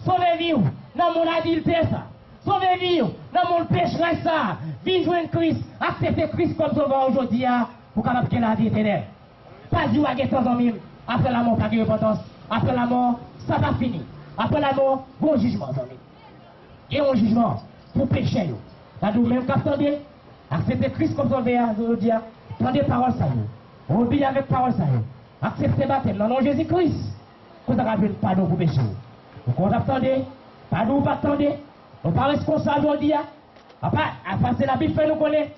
D: Sauvez-vous. Dans mon adultère ça. Sauvez-vous dans mon pécheresse ça. Viens joindre Christ. Acceptez Christ comme sauveur aujourd'hui pour capable que la vie éternelle. Pas du à guetter en mille. Après la mort, pas de repentance. Après la mort, ça va finir. Après la mort, bon jugement. Et un jugement pour pécher. Nous même qu'attendez. Acceptez Christ comme sauveur aujourd'hui. Prenez parole ça. Obéissez avec parole ça. Acceptez baptême dans le nom de Jésus-Christ. Vous avez un pardon pour pécher. Vous attendez. Pardon, pas attendez. On pas responsable aujourd'hui. C'est la Bible fait nous connaître.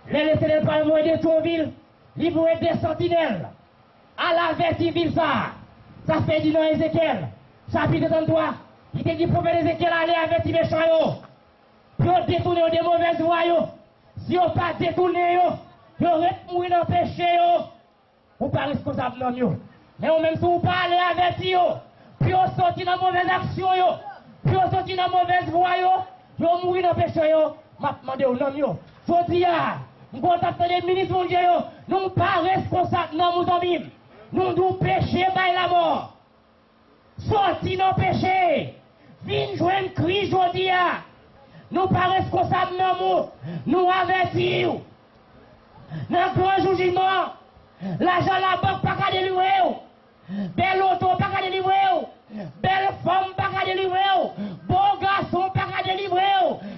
D: L'Éternel par le de ton ville, il vous des sentinelles. À la vertu ville ça. Ça fait dit dans Ézéchiel. Chapitre 33. Il te dit prophète Ézéchiel allez avertir les méchants. Ils détourné des mauvaises voies. Si on pas détourné, ils vont mourir dans le péché. On pas responsable non yo. Mais on même si on pas aller avertir, puis on sortit dans mauvaise action. Puis on sortit dans mauvaise voie, yo mourir dans le péché, m'a demandé au nom, yo. Jodi a, nous contactons les ministres mondiaux, nous pas responsables dans Mozambique. Nous nous péché by la mort. Sorti dans le péché. Viens joindre Christ jodi a. Nous pas responsables dans nous avertis. Dans le grand jour jugement, l'argent la banque pas qu'à délivrer. Belle auto pas qu'à délivrer. Belle femme pas qu'à délivrer. Bon garçon pas qu'à délivrer.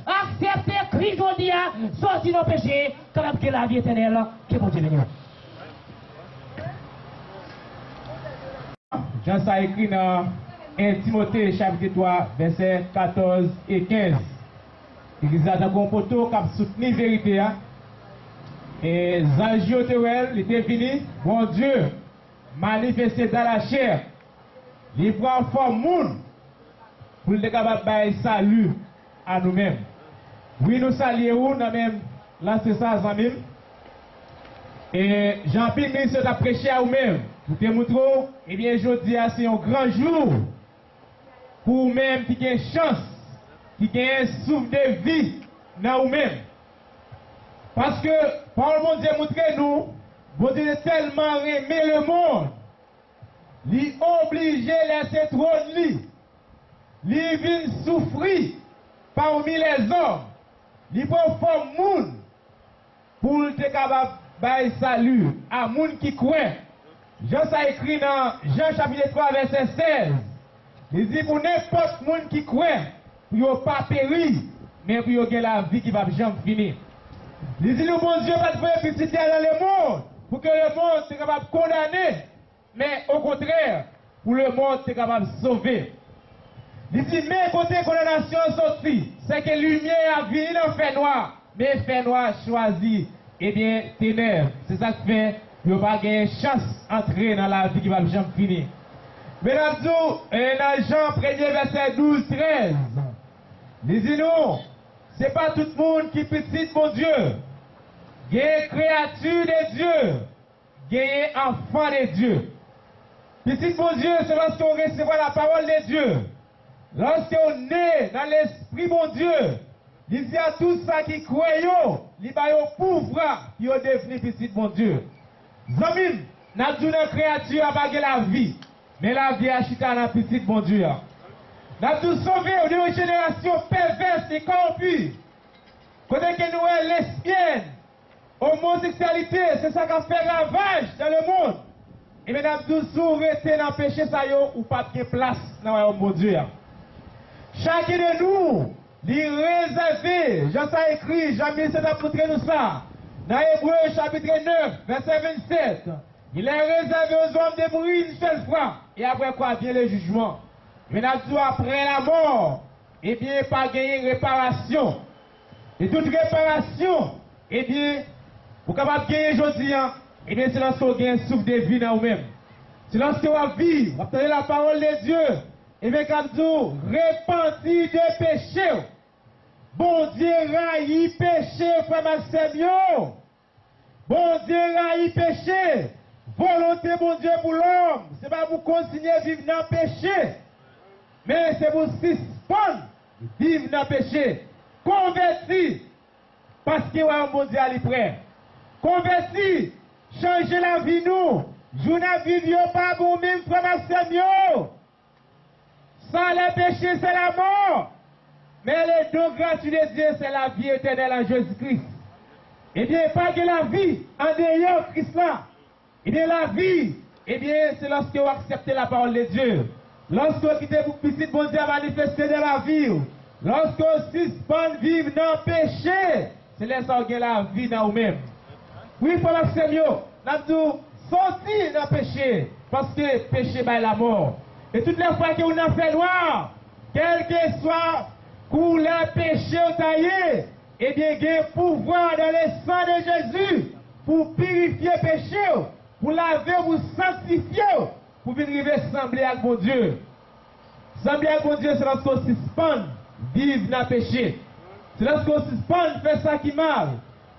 D: Acceptez Christ aujourd'hui, sorti dans le péché, comme que la vie éternelle, que bon Dieu bénisse.
E: Jean ça écrit dans 1 Timothée chapitre 3, versets 14 et 15. Il a un poteau qui a soutenu la vérité. Et Zanjio Terrell, il était venu, bon Dieu, manifesté dans la chair. Il prend forme monde pour être capable de salut à nous-mêmes. Oui, nous saluons, nous même lancé ça à nous-mêmes. Et Jean-Pierre ministre a prêché à vous-même. Pour te montrer, eh bien, je dis c'est un grand jour pour vous-même qui a une chance, qui a un souffle de vie dans vous-même. Parce que, par le monde Dieu montre nous, bon Dieu tellement aimé le monde, il oblige laisser trône lui. Il vient souffrir parmi les hommes. Il faut faire monde pour être capable de salut à monde qui croit. Jean ça écrit dans Jean chapitre 3 verset 16. Il dit pour n'importe monde qui croit, pour ne pas périr, mais pour avoir la vie qui va jamais finir. Il dit, nous, bon Dieu, pas de petit dans le monde, pour que le monde soit capable de condamner, mais au contraire, pour le monde soit capable de sauver. Il dit, mais côté condamnation sortie, c'est que lumière a vu dans le fait noir, mais le fait noir choisit, eh bien, ténèbres. C'est ça qui fait, il n'y a pas de chance d'entrer dans la vie qui va jamais finir. Mesdames, dans Jean 1er verset 12-13, il dit, nous, ce n'est pas tout le monde qui est petit, mon Dieu. Il y a créature de Dieu. Il y a enfant de Dieu. Petit, mon Dieu, c'est lorsqu'on recevra la parole de Dieu. Lorsqu'on est dans l'esprit, mon Dieu, il dit à tous ceux qui croient, il va y pouvoir, il va devenir petit, mon Dieu. Zamim, n'a dit une créature à baguer la vie. Mais la vie a chita dans petit, mon Dieu. N'a tout sauvé d'une génération perverse et corrompue. Côté que nous sommes lesbiennes, homosexualité, c'est ça qui a fait ravage dans le monde. Et mesdames, nous sommes restés dans le péché, ça y est, ou pas de place dans le monde Dieu. Chacun de nous, il réservé, Jean ça écrit, Jean 17 a montré nous ça. Dans Hébreu chapitre 9, verset 27. Il est réservé aux hommes de mourir une seule fois. Et après quoi vient le jugement. Mais après la mort, eh bien, pas gagner réparation. Et toute réparation, eh bien, pour capable gagner aujourd'hui, eh bien, c'est lorsque vous avez un souffle de vie dans vous-même. C'est lorsque vous vivez, vous obtenez la parole de Dieu. Et bien, comme vous, repentir des péchés. Bon Dieu, raï péché, frère Maxime. Bon Dieu, raï péché. Volonté, bon Dieu, pour l'homme. Ce n'est pas pour continuer à vivre dans le péché. Mais c'est pour suspendre, vivre dans le péché. Converti. Parce que ouais, bon Dieu, est prêt. Converti. Changer la vie, nous. Joue la vie, pas pour même, frère Maxime. Sans le péché, c'est la mort. Mais le don gratuit de Dieu, c'est la vie éternelle en Jésus-Christ. Eh bien, pas que la vie en dehors Christ là. Eh bien, la vie, eh bien, c'est lorsque vous acceptez la parole de Dieu. Lorsque vous quittez pour petit bon Dieu à manifester de la vie. Lorsque vous suspendez vivre dans le péché, c'est là que vous la vie dans vous-même. Oui, pour la Seigneur, nous avons sorti dans le péché. Parce que le péché, c'est la mort. Et toutes les fois que vous avez fait noir, quel que soit couleur péché au taillé, eh bien, il y a un pouvoir dans le sang de Jésus pour purifier le péché, pour laver, pour sanctifier, pour venir ressembler à mon Dieu. Ressembler à mon Dieu, c'est lorsqu'on suspend, vivre dans le péché. C'est lorsqu'on suspend, faire ça qui mal.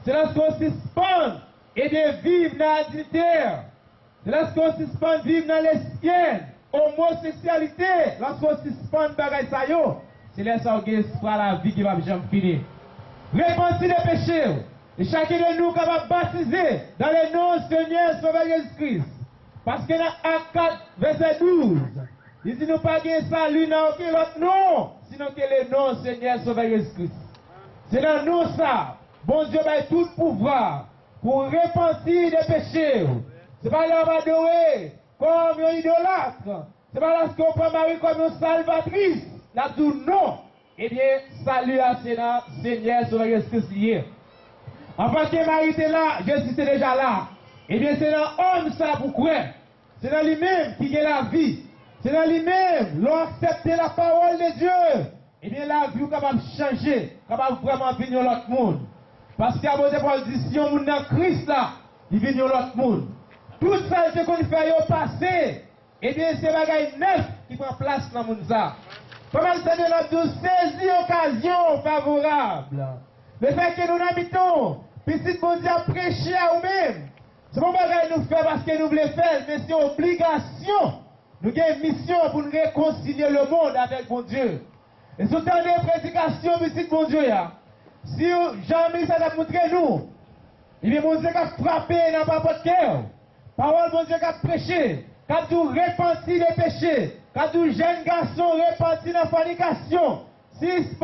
E: C'est lorsqu'on suspend, et de vivre dans l'adultère. C'est lorsqu'on suspend, vivre dans l'espienne, homosexualité. Lorsqu'on suspend, bagaille ça yo. C'est là que la vie qui va jamais finir. Repentir les péchés. Et chacun de nous capable baptiser dans le nom du Seigneur Sauveur Jésus-Christ. Parce que dans Acte 4, verset 12, il dit nous pas gagner salut dans aucun autre nom, sinon que le nom du Seigneur Sauveur Jésus-Christ. C'est dans nous ça. Bon Dieu a tout pouvoir pour repentir des péchés. C'est pas là va adorer comme un idolâtre. C'est pas là qu'on prend Marie comme une salvatrice. Là tout non. Eh bien, salut à Seigneur Sauveur Jésus-Christ. En tant que Marie était là, Jésus est déjà là. Eh bien, c'est dans l'homme ça pour croire. C'est dans lui-même qui a la vie. C'est dans lui-même, l'on accepte la parole de Dieu. Eh bien, la vie est capable de changer, capable vraiment de venir l'autre monde. Parce qu'à mon Paul dit, si on est dans Christ là, il vient l'autre monde. Tout ça, ce qu'on fait au passé, eh bien, c'est bagaille neuf qui prend place dans le monde ça. Comment ça de nous saisir occasion favorable. Le fait que nous habitons, puis si bon Dieu a prêché à nous-mêmes, c'est pas bagaille nous faire parce que nous voulons faire, mais c'est obligation. Nous avons une mission pour nous réconcilier le monde avec bon Dieu. Et sur tant de prédications, petit bon Dieu, si jamais ça a montré nous, il est bon Dieu qui a frappé dans notre cœur. Parole bon Dieu qui a prêché, qui a tout repenti les péchés, qui a tout jeune garçon repenti dans la fornication. Si se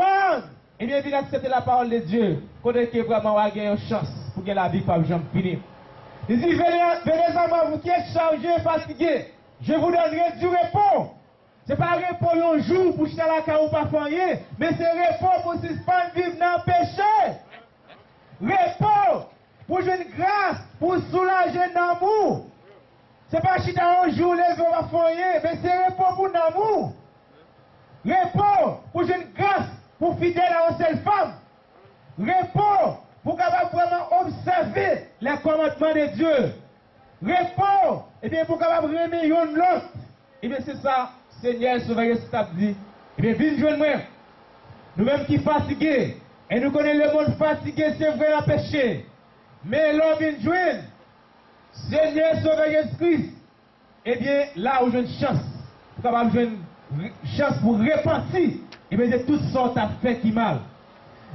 E: eh bien, il accepter la parole de Dieu, qu'on ait vraiment une chance pour que la vie ne soit jamais finie. Il dit, venez à moi, vous qui êtes chargés et fatigués, je vous donnerai du repos. Ce n'est pas repos un jour pour jeter la caille ou pas faire, mais c'est repos pour suspendre vivre dans le péché. Repos pour jouer une grâce, pour soulager l'amour. Ce n'est pas jeter un jour les hommes à faire, mais c'est repos pour l'amour. Repos pour jouer une grâce, pour fidèle à une seule femme. Repos pour capable vraiment observer les commandements de Dieu. Repos, et bien pour capable remettre l'autre. Et bien c'est ça, Seigneur Sauveur Jésus t'a dit. Et bien viens joindre moi. Nous-mêmes qui fatigués, et nous connaissons le monde fatigué, c'est vrai à péché. Mais l'homme vient joindre. Seigneur Sauveur Jésus-Christ. Et bien là où j'ai une chance, pour capable jouer une chance pour repentir. Et bien c'est toutes sortes d'affaires qui mal.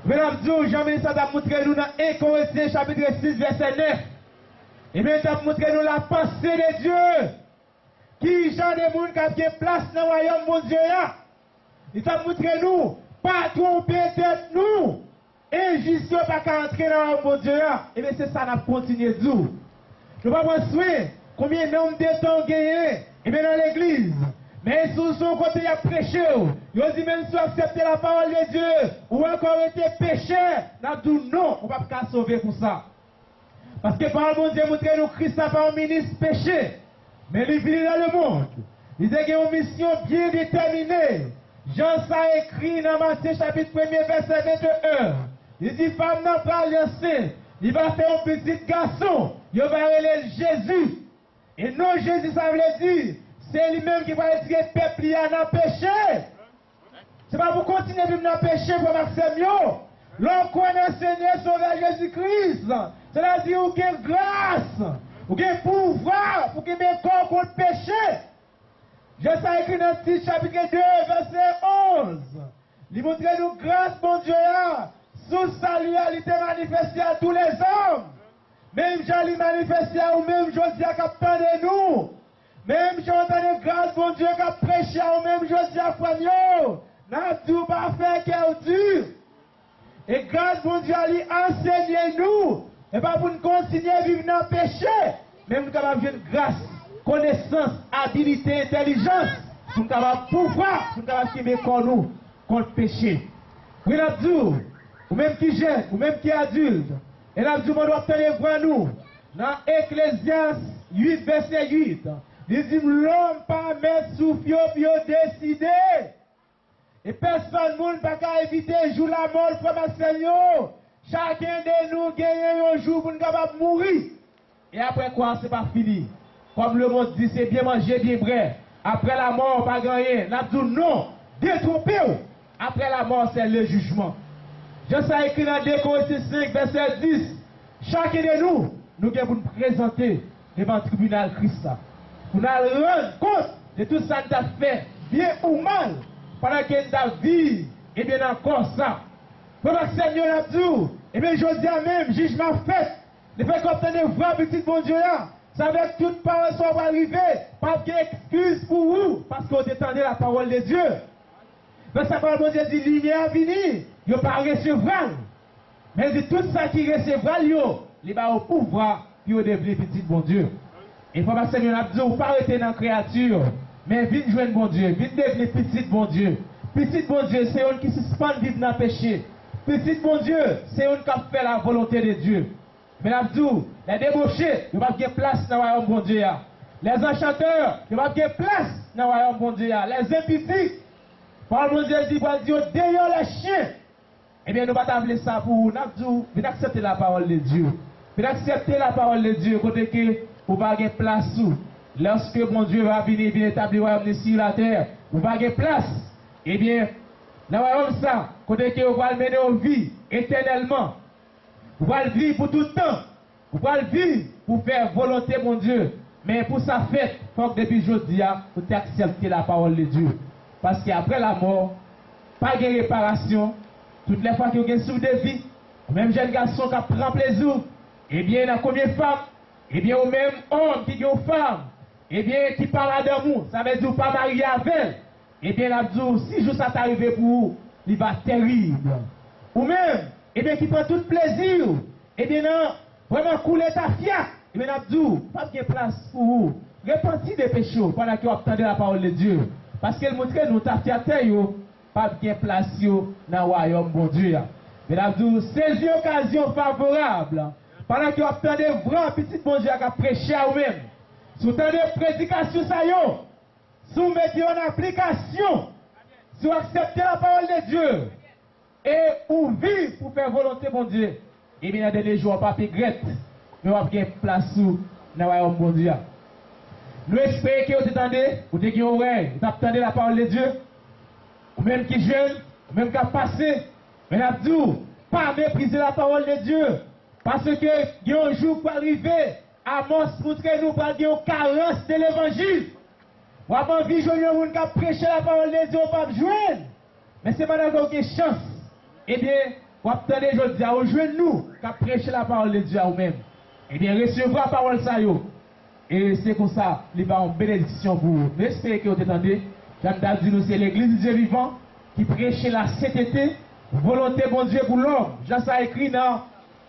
E: Mesdames et jamais ça t'a montré nous dans 1 Corinthiens chapitre 6 verset 9. Et bien ça t'a montré nous la pensée de Dieu. Qui genre de monde qui a bien place dans le royaume mon Dieu là. Il t'a montré nous, pas tromper tête nous. Injustice pas qu'à entrer dans le royaume mon Dieu là. Et bien c'est ça n'a continué de dire. Je ne vais pas penser combien de nombre de temps gagné. Et bien dans l'église. Mais sur son côté, il a prêché. Il a dit même si vous acceptez la parole de Dieu, ou encore été péché, n'a dit non, on ne peut pas sauver pour ça. Parce que par mon Dieu, montre nous Christ n'a pas un ministre péché. Mais il vit dans le monde. Il a une mission bien déterminée. Jean ça écrit dans Matthieu chapitre 1er verset 21. Il dit, femme n'a pas laissé. Il va faire un petit garçon. Il va aller Jésus. Et non, Jésus, ça veut dire, c'est lui-même qui va dire que le peuple y a dans le péché. C'est pas pour continuer à vivre dans le péché pour Maxime. L'homme connaît le Seigneur Sauveur Jésus-Christ. C'est-à-dire qu'il y a grâce, qu'il y a pouvoir pour qu'il y ait un corps contre le péché. Je sais écrit dans le chapitre 2, verset 11. Il montre nous grâce, mon Dieu, sous salut, il était manifesté à tous les hommes. Même j'allais manifester à vous-même, je dis à captain de nous. Même j'entends grâce, mon Dieu, qui a prêché à vous-même, je dis à Fagnon. N'a tout pas fait qu'elle dur. Et grâce, mon Dieu, enseignez-nous. Et pas pour nous continuer à vivre dans le péché. Mais nous avons besoin de grâce, connaissance, habilité, intelligence. Nous avons pouvoir, nous avons qui nous contre le péché. Oui, l'abdou, ou même qui jeune, ou même qui est adulte. Et l'abdou, on doit tenir voir nous. Dans Ecclésiaste 8, verset 8. Il dit, l'homme pas mettre sous fio, décider. Et personne ne peut pas éviter de jouer la mort pour ma Seigneur. Chacun de nous gagne un jour pour nous capable mourir. Et après quoi, c'est pas fini. Comme le monde dit, c'est bien manger, bien vrai. Après la mort, pas gagner. N'a dit non, détrompez-vous. Après la mort, c'est le jugement. Je sais écrit dans 2 Corinthiens 5, verset 10. Chacun de nous, nous devons nous présenter devant le tribunal Christ. Pour nous rendre compte de tout ça que nous avons fait, bien ou mal. Pendant que nous avons vécu, et bien encore ça. Pendant que le Seigneur a dit, et bien je dis même, jugement fait. Le fait qu'on obtient vrai petit bon Dieu là, ça veut dire que toute parole soit arrivée, pas d'excuse pour vous, parce qu'on détendait la parole de Dieu. Mais sa parole de Dieu dit, lumière venue, il ne pas recevoir. Mais de tout ça qui recevra, il va au pouvoir, pour devenir petit bon Dieu. Et il faut que le Seigneur a dit, vous ne pas arrêter dans la créature. Mais vite joindre bon Dieu, vite devenir petit bon Dieu. Petit bon Dieu, c'est un qui suspend vivre dans le péché. Petit bon Dieu, c'est un qui a fait la volonté de Dieu. Mais l'abdou, les débauchés, ils n'ont pas de place dans le royaume bon Dieu. Les enchanteurs, ils n'ont pas de place dans le royaume bon Dieu. Les impies, par bon Dieu dit, d'ailleurs les chiens. Eh bien, nous ne pouvons pas appeler ça pour vous. Nous venez accepter la parole de Dieu. Venez accepter la parole de Dieu, côté que vous n'avez pas de place sous. Lorsque mon Dieu va venir établir le royaume sur la terre, vous n'avez pas de place. Eh bien, dans le royaume ça, côté que vous allez mener aux vies éternellement. Vous allez vivre pour tout le temps. Vous allez vivre pour faire volonté, mon Dieu. Mais pour ça fait, il faut que depuis aujourd'hui, vous acceptez la parole de Dieu. Parce qu'après la mort, pas de réparation. Toutes les fois que vous avez souffle de vie, même jeune garçon qui prend plaisir, eh bien, dans combien de femmes? Eh bien, au même homme qui est une femme, eh bien, qui parle d'amour, ça veut dire pas marié avec elle. Eh bien, la dit, si jour ça t'arrive pour vous, il va terrible. Ou même, eh bien, qui prend tout plaisir, eh bien, non, vraiment couler ta fiat, eh bien, la dit, pas de place pour vous. Repentir des péchés pendant que vous attendez la parole de Dieu. Parce qu'elle montre nous ta fiat, pas de place dans le royaume bon Dieu. Mais la dit, saisir occasion favorable. Pendant que vous attendez vraiment petit bon Dieu qui a prêché à vous-même. Si vous attendez prédication, ça y est. Si vous mettez en application, si vous acceptez la parole de Dieu, et vous vivez pour faire volonté, mon Dieu, et bien, dans les jours, pas de regret, mais vous avez place dans le royaume, mon Dieu. Nous espérons que vous attendez, vous avez une oreille, vous attendez la parole de Dieu, ou même qui jeune, ou même qui a passé, mais la dit, pas mépriser la parole de Dieu, parce que il y a un jour pour arriver, à montrer nous pas une carence de l'évangile. Ou avant de vivre, on a prêché la parole de Dieu, on pas jouer. Mais c'est maintenant qu'on a une chance. Eh bien, vous attendez aujourd'hui à rejoindre nous, qui a prêché la parole de Dieu à vous-même. Eh bien, recevoir la parole ça yo. Et c'est comme ça, il va en bénédiction pour vous. J'espère que vous attendez. J'entends dire nous, c'est l'église du Dieu vivant qui prêche la sainteté, volonté bon Dieu pour l'homme. Jean ça écrit dans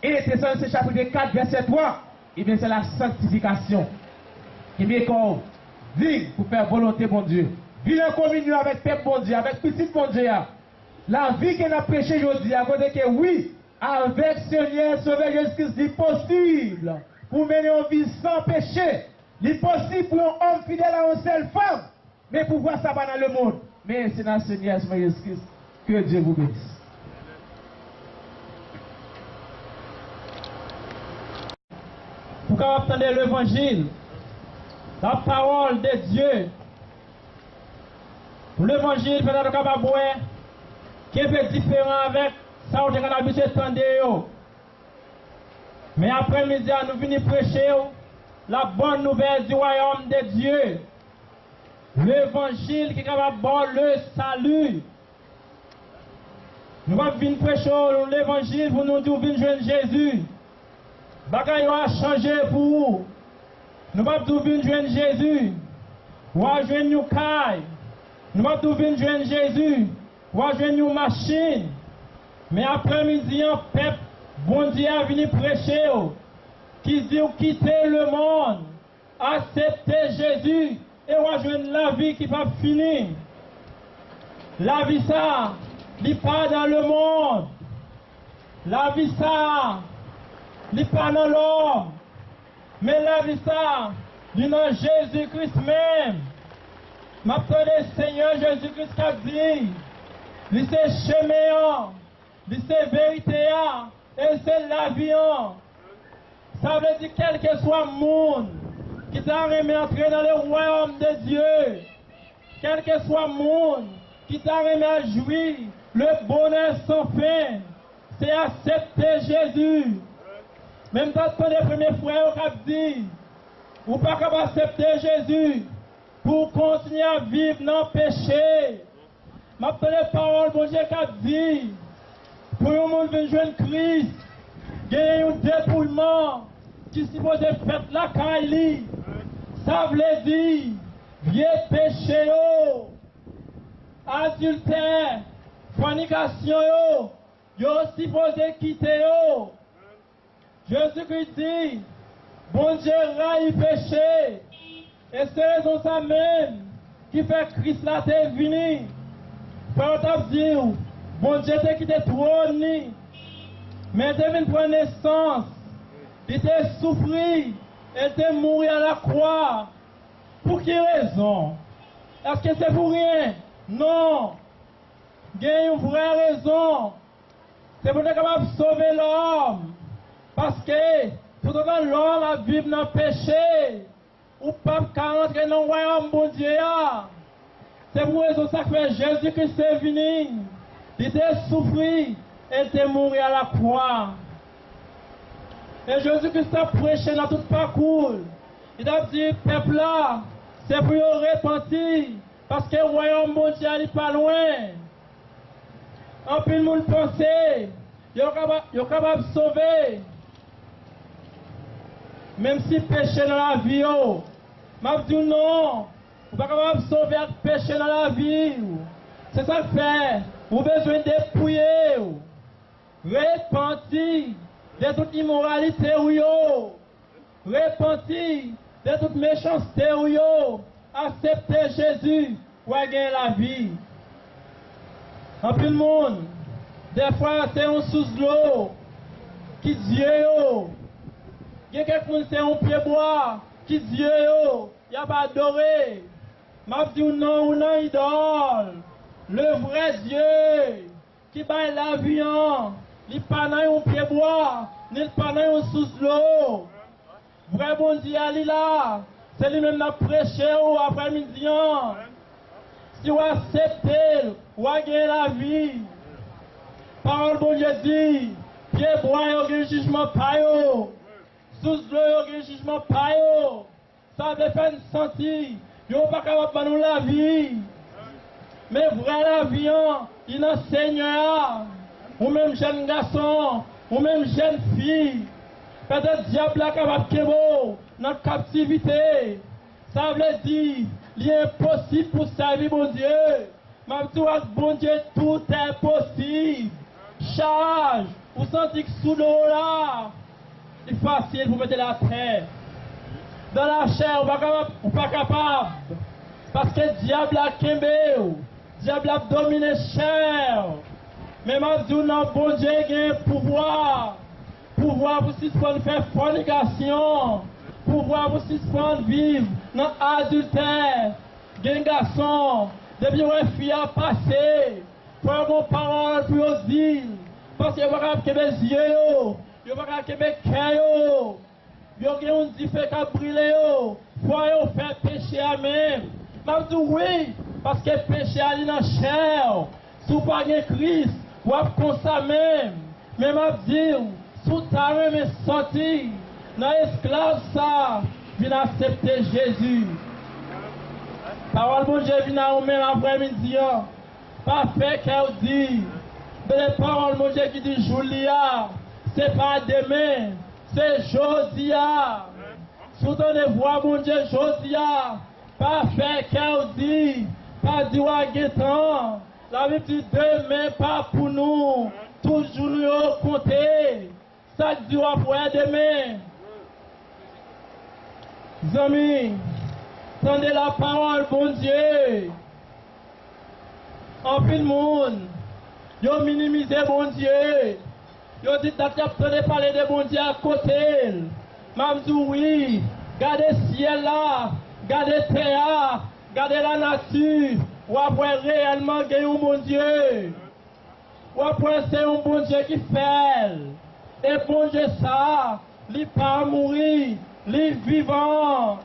E: Éphésiens chapitre 4, verset 3. Eh bien, c'est la sanctification. Qui met qu'on vit pour faire volonté bon Dieu. Vivre en communion avec peuple bon Dieu, avec petit bon Dieu. La vie qu'on a prêchée aujourd'hui, à côté que oui, avec Seigneur Sauveur Jésus-Christ, c'est possible pour mener une vie sans péché. C'est possible pour un homme fidèle à une seule femme. Mais pour voir ça dans le monde. Mais c'est dans le Seigneur Sauveur Jésus-Christ que Dieu vous bénisse. Pour qu'on entende l'évangile, la parole de Dieu, l'évangile peut-être capable de voir qui est un peu différent avec ça où on a habitué d'entendre. Mais après-midi, nous venons prêcher la bonne nouvelle du royaume de Dieu. L'évangile qui est capable de voir le salut. Nous venons prêcher l'évangile pour nous dire que nous venons joindre Jésus. Bagaille a changé pour vous. Nous venons joindre Jésus. Nous venons joindre une caille. Nous venons joindre Jésus. Nous venons joindre une machine. Mais après-midi, un peuple, bon Dieu a venu prêcher, qui dit quitter le monde, accepter Jésus et rejoindre la vie qui va finir. La vie ça, n'est pas dans le monde. La vie ça, n'est pas dans l'homme. Mais la vie ça, n'est dans Jésus-Christ même. M'appelle Seigneur Jésus-Christ qui a dit, c'est chemin, c'est vérité, et c'est la vie. Ça veut dire quel que soit le monde qui t'a remis entrer dans le royaume de Dieu, quel que soit le monde qui t'a remis à jouir le bonheur sans fin, c'est accepter Jésus. Même dans les premiers frères qui ont dit, ou pas capable d'accepter Jésus pour continuer à vivre dans le péché. M'appelle les paroles, bon Dieu, qui a dit, pour le monde venir joindre Christ, il y a un dépouillement qui est supposé faire la caille. Ça veut dire, vieux péché, adultère, fornication, yo supposé quitter. Jésus-Christ dit, bon Dieu raille péché. Et c'est raison ça même qui fait Christ là t'est venu. Frère t'a dit, bon Dieu t'a quitté trône, mais il venu prendre naissance, il t'a souffert, il t'a mouru à la croix. Pour quelle raison? Est-ce que c'est pour rien? Non. Il y a une vraie raison. C'est pour être capable de sauver l'homme. Parce que tout le temps l'homme a vivre dans le péché. Ou pas rentrer dans le royaume de Dieu. C'est pour raison ça que Jésus-Christ est venu. Il était souffert et était mort à la croix. Et Jésus-Christ a prêché dans tout parcours. Il a dit, peuple là, c'est pour repentir. Parce que le royaume de Dieu n'est pas loin. En plus, le monde pensait, il est capable de sauver. Même si péché dans la vie, m'a dit non, vous n'êtes pas capable de sauver le péché dans la vie. C'est ça que fait. Vous avez besoin de dépouiller, repentir de toute immoralité, repentir de toute méchanceté, accepter Jésus pour gagner la vie. En plus, le monde, des fois, c'est un sous-l'eau qui dit, il y a quelqu'un qui c'est un pied-bois qui dit, il n'y a pas adoré. M'a dit non, non, idole. Le vrai Dieu qui bat la vie, il n'est pas dans un pied-bois, il n'est pas dans un sous-l'eau. Vrai bon Dieu, il est là. C'est lui-même qui a prêché après-midi. Si vous acceptez, vous gagnez la vie. Parole bon Dieu dit, pied-bois, il y a un jugement pas yo. Sous-l'eau, il y a un jugement pas yo. Ça dépend de sentir. Vous n'êtes pas capable de nous la vie. Mais vrai la vie, il enseigne, ou même jeune garçon, ou même jeune fille. Peut-être le diable est capable de dans notre captivité. Ça veut dire, il est impossible pour servir mon Dieu. Même si bon Dieu, tout est possible. Charge, vous sentez que sous l'eau là, c'est facile pour mettre la terre. Dans la chair, vous pas capable. Parce que le diable a quémé, le diable a dominé chair.
F: Mais m'a dit non, bon Dieu a pouvoir pour suspendre faire fornication, pouvoir pour suspendre vivre dans adultère, gen garçon, depuis une fille a passé, pour mon parole pour dire, parce que vous avez que les yeux, vous avez que les cœurs, vous avez un diffé qui brûle, vous avez fait péché à même. Je dis oui, parce que péché a dans la chair, si vous n'avez pas Christ, vous avez comme ça même. Mais je dis, si vous avez sorti, dans l'esclave ça, vient accepter Jésus. Parole bon Dieu vient à vous-même après-midi. Pas fait qu'elle dit. Mais les paroles mon Dieu qui dit Julia, c'est pas demain, c'est Josia. Soutenez voix mon Dieu Josia. Pas fait qu'elle dit. Pas dit à Guétan. La Bible dit demain pas pour nous. Toujours nous compter. Ça dit après demain. Amis, tendez la parole, bon Dieu. En plus de monde, ils minimisé bon Dieu. Ils dit d'accepter de parler de bon Dieu à côté. Mamdou oui, gardez le ciel là, gardez le terre, gardez la nature. Ou après réellement gagner un bon Dieu. Ou après c'est un bon Dieu qui fait. Et bon Dieu ça, il pas mourir. Les vivants,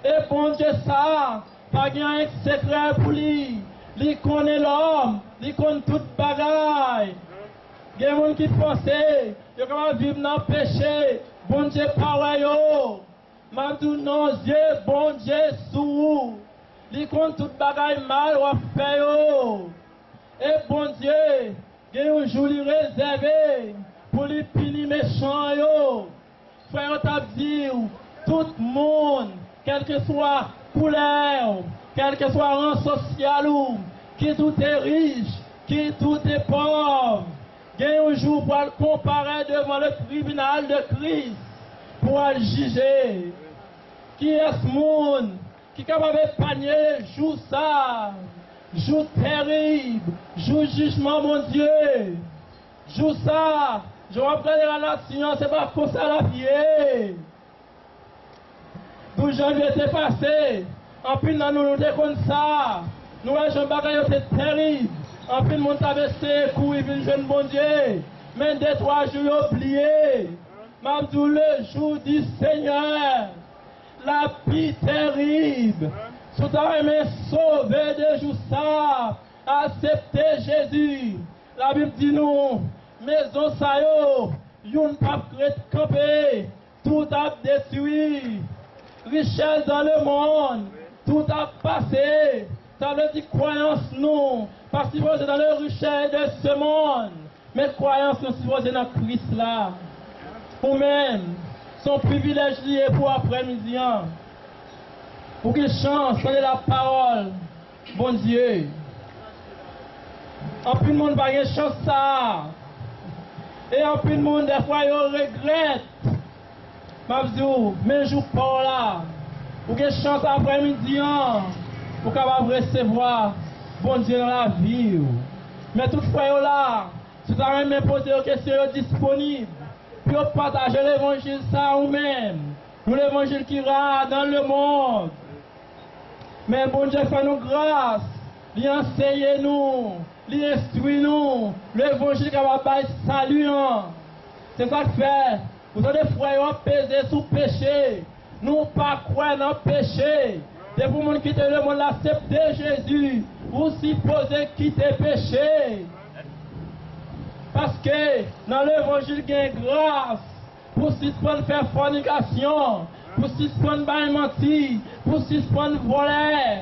F: et bon Dieu ça, pas un secret pour lui. Il connaît l'homme, il connaît toute bagaille. Il y a des gens qui pensent, ils vont vivre dans le péché. Bon Dieu pareil. Mandou non, Dieu, bon Dieu sous. Il connaît toute bagaille mal ou fait. Et bon Dieu, il y a un jour réservé pour les punir méchants. Frère, t'as dit, tout le monde, quel que soit couleur, quel que soit rang social, qui tout est riche, qui tout est pauvre, il y a un jour pour le comparer devant le tribunal de Christ, pour le juger. Qui est ce monde qui est capable de panier, joue ça, joue terrible, joue jugement, mon Dieu, joue ça. Je rappelle la nation, c'est pas pour ça la vie. 12 janvier était passé. En plus, nous déconnons ça. Nous, les gens bagailles terrible. En plus, mon traversé, courir, une jeune bon Dieu. Mais 2-3 jours oubliés. Même le jour du Seigneur. La vie terrible. Sous ta aimé sauver de jour ça. Accepter Jésus. La Bible dit nous. Maison ça yo, yon pas prêt camper, tout a détruit. Richesse dans le monde, tout a passé. Ça veut dire croyance nous, pas supposé dans le richesse de ce monde, mais croyance nous supposé dans Christ là. Ou même, son privilège lié pour après-midi. Pour qu'il chante, sonner la parole, bon Dieu. En plus le monde va y chance ça. Et en plus, le monde, des fois, ils regrettent. Mabzou, mais je pas là. Pour que chance après-midi, pour capable recevoir bon Dieu dans la vie. Mais toutefois, là, si tu as même posé aux questions disponibles, puis partager l'évangile ça ou même, ou l'évangile qui ira dans le monde. Mais bon Dieu fait nous grâce, il enseigne nous. L'instruit nous, l'évangile qui va pas salut. C'est ça que fait. Vous avez des frères pesés sous péché. Nous pas croire dans le péché. Des pour monde quitter le monde, accepter Jésus. Vous supposez quitter le péché. Parce que dans l'évangile, il y a une grâce pour suspendre faire fornication, pour suspendre mentir, pour suspendre voler.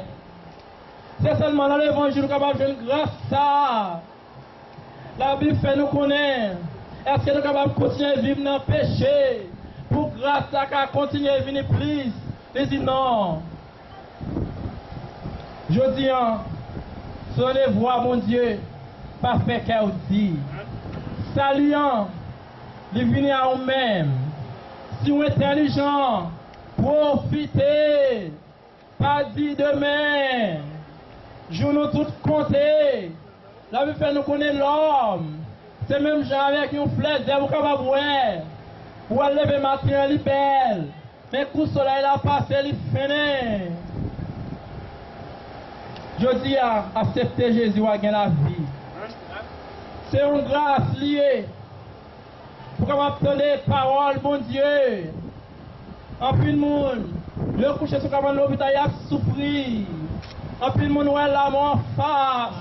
F: C'est seulement dans l'évangile qu'on va faire une grâce ça. La Bible fait nous connaître. Est-ce que nous sommes capables de continuer à vivre dans le péché pour grâce à qu'à continuer à venir plus? Il dit non. Je dis, sonnez voix mon Dieu, pas fait qu'elle dit. Saluant, il vient à nous-mêmes. Si vous êtes intelligent, profitez. Pas dit demain. Je nous tous compter. La Bible fait nous connaître l'homme. C'est même gens avec une flèche, vous capable voir. Pour lever matin, il belle. Mais coup soleil a passé, il fini. Je dis à accepter Jésus à gagner la vie. C'est une grâce liée. Pour qu'on attendre parole, bon Dieu. En plus de monde, le coucher sur l'hôpital, il a souffert. En plus de monde, ouais, la mort face.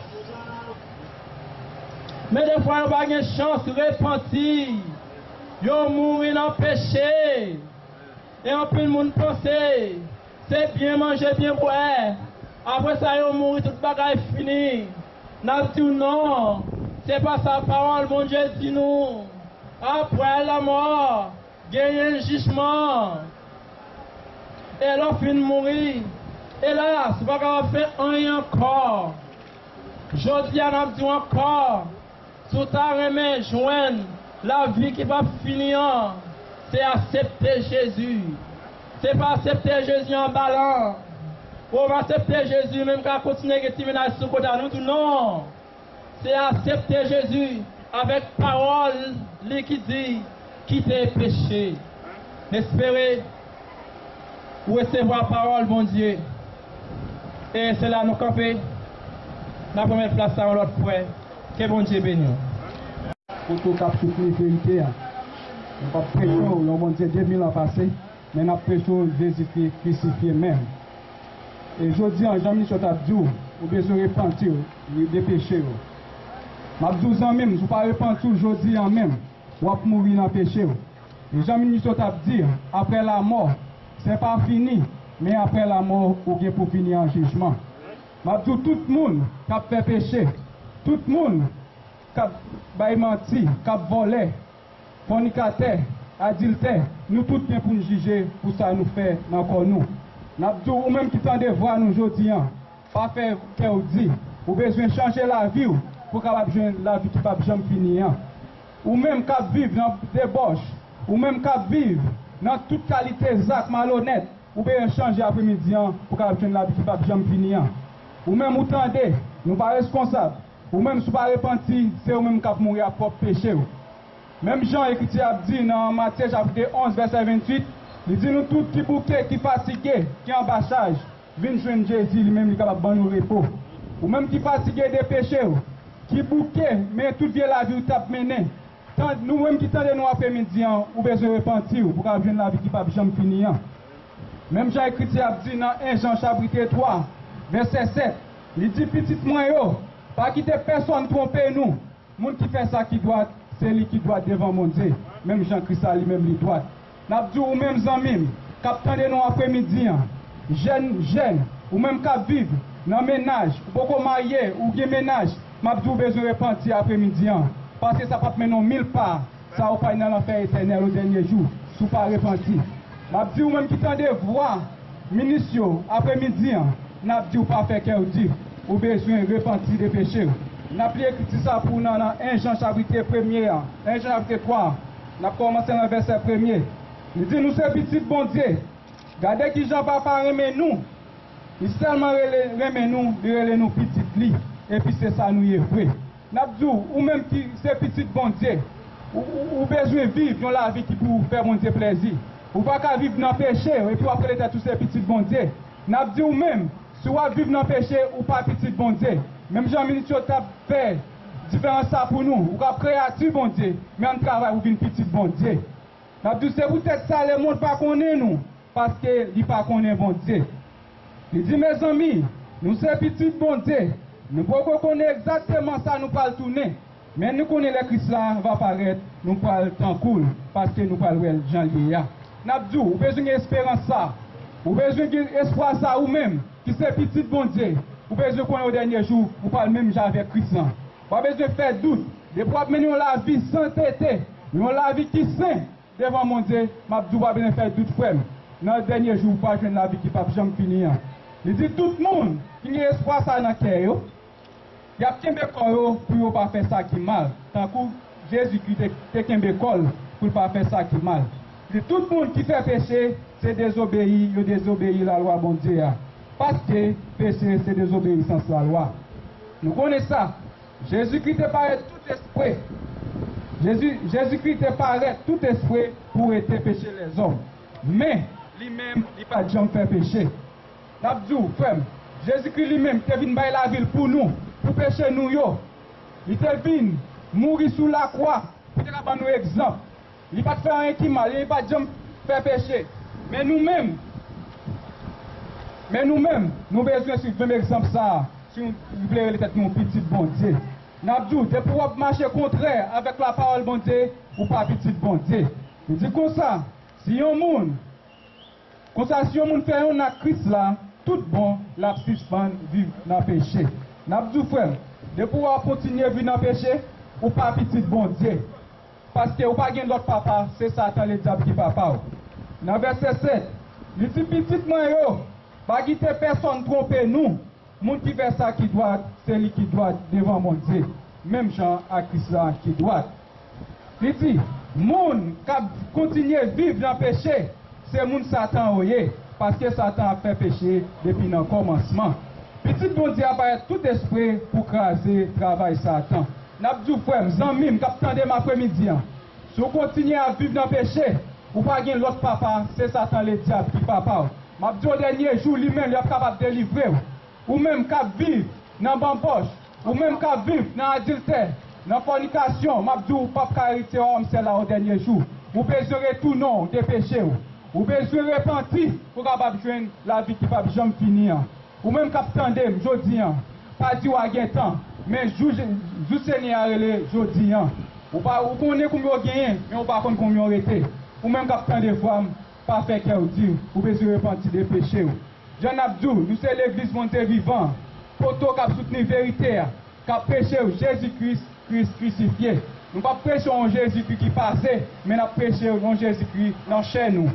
F: Mais des fois, il n'y a pas de chance de repentir. Ils mourent dans le péché. Et en plus de monde pense, c'est bien manger, bien boire. Après ça, ils mourent, tout le bagage est fini. N'a dit non. C'est pas sa parole, mon Dieu dit nous. Après la mort, gagner un jugement. Et là, fin de mourir. Et là, c'est pas qu'on va faire rien encore. Je dis à nous encore, tout à remet, joindre la vie qui va finir. C'est accepter Jésus. C'est pas accepter Jésus en ballant. On va accepter Jésus même quand on continue à tirer dans le côté nous tout non. C'est accepter Jésus avec parole qui dit quitter le péché. Espérer ou recevoir parole, bon Dieu. Et c'est là nous camper. La première place à l'autre fois. Que bon Dieu bénisse.
G: Pour tout cap soutenir la vérité, nous ne prêchons le bon Dieu 2000 ans passé, mais nous prêchons Jésus-Christ crucifié même. Et je dis en Jean-Michel Abdou, vous besoin de repentir des péchés. Mabdou en même, si vous ne pas repentir aujourd'hui en même, vous allez mourir dans le péché. Et Jean-Michel Abdou, après la mort, ce n'est pas fini, mais après la mort, vous allez pour finir en jugement. Mabdou, tout le monde qui a fait péché, tout le monde qui a menti, qui a volé, fornicateur, adultère, nous tous bien pour nous juger pour ça nous fait encore nous. N'abdou ou même qui tendez voir nous aujourd'hui, pas faire qu'elle dit, ou besoin de changer la vie pour capable joindre la vie qui pas jamais finir. Ou même qu'à vivre dans des débauches, ou même qu'à vivre dans toute qualité d'actes malhonnêtes, ou bien changer après-midi pour capable joindre la vie qui pas jamais finir. Ou même ou tendez, nous pas responsables. Ou même si pas repenti, c'est ou même qui mourir à propre péché. Même Jean écrit a dit dans Matthieu chapitre 11 verset 28, il dit nous tous qui bouquet, qui fatigués, qui en bâchage, viennent joindre Jésus lui-même, il est capable de nous repos. Ou même qui fatigués des péchés, qui bouquet, mais toute vie la vie ou tape mené. Nous-mêmes qui tendons nous après-midi, ou besoin de repentir pour qu'on vienne la vie qui ne peut jamais finir. Même Jean écrit a dit dans 1 Jean chapitre 3 verset 7, il dit petit moyen, pas quitter personne tromper nous. Monde qui fait ça qui doit, c'est lui qui doit devant mon Dieu. Même Jean-Christ lui-même lui doit. N'abdou ou même zamim, cap tendez nous après-midi, jeune, ou même cap vivre dans ménage, ou beaucoup marié, ou bien ménage, m'abdou besoin de repentir après-midi. Parce que ça peut mener 1000 pas, ça va pas dans l'enfer éternel au dernier jour, sous pas repentir. M'abdou ou même qui tendez voir, ministre, après-midi, n'abdou pas faire qu'elle dit, ou besoin de repentir des péchés. N'a pas écrit ça pour nous dans 1 Jean chapitre 1er, 1 Jean chapitre 3, n'a commencé dans le verset 1er. Il dit nous c'est petit bon Dieu. Regardez qui Jean papa remet nous. Il seulement remet nous, il remet nous petit li. Et puis c'est ça nous est vrai. N'abdou ou même qui c'est petit bon Dieu. Ou besoin vivre dans la vie qui pour faire mon Dieu plaisir. Ou pas qu'à vivre dans le péché et puis après l'état tous ces petits bon Dieu. N'abdou ou même si vous vivez dans le péché ou pas petit bon Dieu. Même Jean-Ministre t'a fait différence ça pour nous. Ou pas créatif bon Dieu. Mais on travaille ou une petite bon Dieu. C'est peut-être ça, le monde pas connaît nous, parce qu'il ne pas connaît bon Dieu. Il dit, mes amis, nous sommes petits bon Dieu. Nous ne pouvons pas connaître exactement ça, nous pas tourner. Mais nous connaissons le Christ là, va apparaître, nous parlons tant cool, parce que nous parlons de Jean-Léa. N'abdou, vous avez besoin d'espérance ça. Vous avez besoin d'espoir ça ou même, qui c'est petit bon Dieu. Vous avez besoin de connaître au dernier jour, vous parlez même avec Christ là. Vous avez besoin de faire doute. Des fois, nous la vie sans tête, nous la vie qui saint. Devant mon Dieu, Mabdou va bien faire doute frère. Dans le dernier jour, pas jouer la vie qui ne peut jamais finir. Il dit tout le monde qui a espoir ça dans le cœur, il y a qu'un bécole pour ne pas faire ça qui mal. Tant que Jésus-Christ est qu'un bécole pour ne pas faire ça qui mal. Il dit tout le monde qui fait péché, c'est désobéir, il désobéit la loi bon Dieu. Parce que péché, c'est désobéissance à la loi. Nous connaissons ça. Jésus-Christ est par tout esprit. Jésus-Christ est paraît tout esprit pour être pécher les hommes. Mais lui-même, il n'a pas jamais fait péché. N'abdou, frère, Jésus-Christ lui-même, il est venu dans la ville pour nous, pour pécher nous. Il est venu mourir sous la croix, pour nous donner un exemple. Il n'a pas fait rien qui mal, il n'a pas jamais fait péché. Mais nous-mêmes, nous besoin de suivre le même exemple ça, si nous voulons être mon petit bon Dieu. N'abdou, de pouvoir marcher contraire avec la parole bon Dieu ou pas petit bon Dieu. Il dit comme ça, si un monde, comme ça, si un monde fait un acte Christ là, tout bon, la suspend vivre dans le péché. N'abdou frère, de pouvoir continuer à vivre dans le péché ou pas petit bon Dieu. Parce que ou pas gain l'autre papa, c'est Satan le diable qui papa. Dans verset 7, il dit petit moi yo, pas quitter personne tromper nous. Moun qui fait ça qui doit, c'est lui qui doit devant mon Dieu. Même Jean à Christ là qui doit. Il dit, moun qui continue à vivre dans le péché, c'est moun Satan oye, parce que Satan a fait péché depuis le commencement. Petit bon Dieu apparaît tout esprit pour craser le travail Satan. N'abdou frère, zanmim, capitaine de l'après-midi. Si vous continuez à vivre dans le péché, ou pas gagner l'autre papa, c'est Satan le diable qui papa. M'abdou au dernier jour, lui-même, il est capable de délivrer. Ou même qu'à vivre dans la bamboche, ou même qu'à vivre dans l'adultère, dans la fornication, m'abdou, pas carité homme, c'est là au dernier jour. Vous besoin tout non de péché. Vous besoin repentir pour capable joindre la vie qui ne va jamais finir. Ou même capitaine d'em, jodi, pas dit ou à temps, mais jou Seigneur jodi. Ou pas ou connaît combien vous gagnez, mais ou pas connaît combien vous arrêté. Ou même capitaine de femmes, pas fait cœur dire, vous besoin repentir des péchés. Jean Abdou, nous c'est l'église montée vivant, poto qui a soutenu la vérité, qui a prêché Jésus-Christ crucifié. Nous ne pas prêcher un Jésus-Christ qui passait, mais nous prêchons un Jésus-Christ dans chez nous.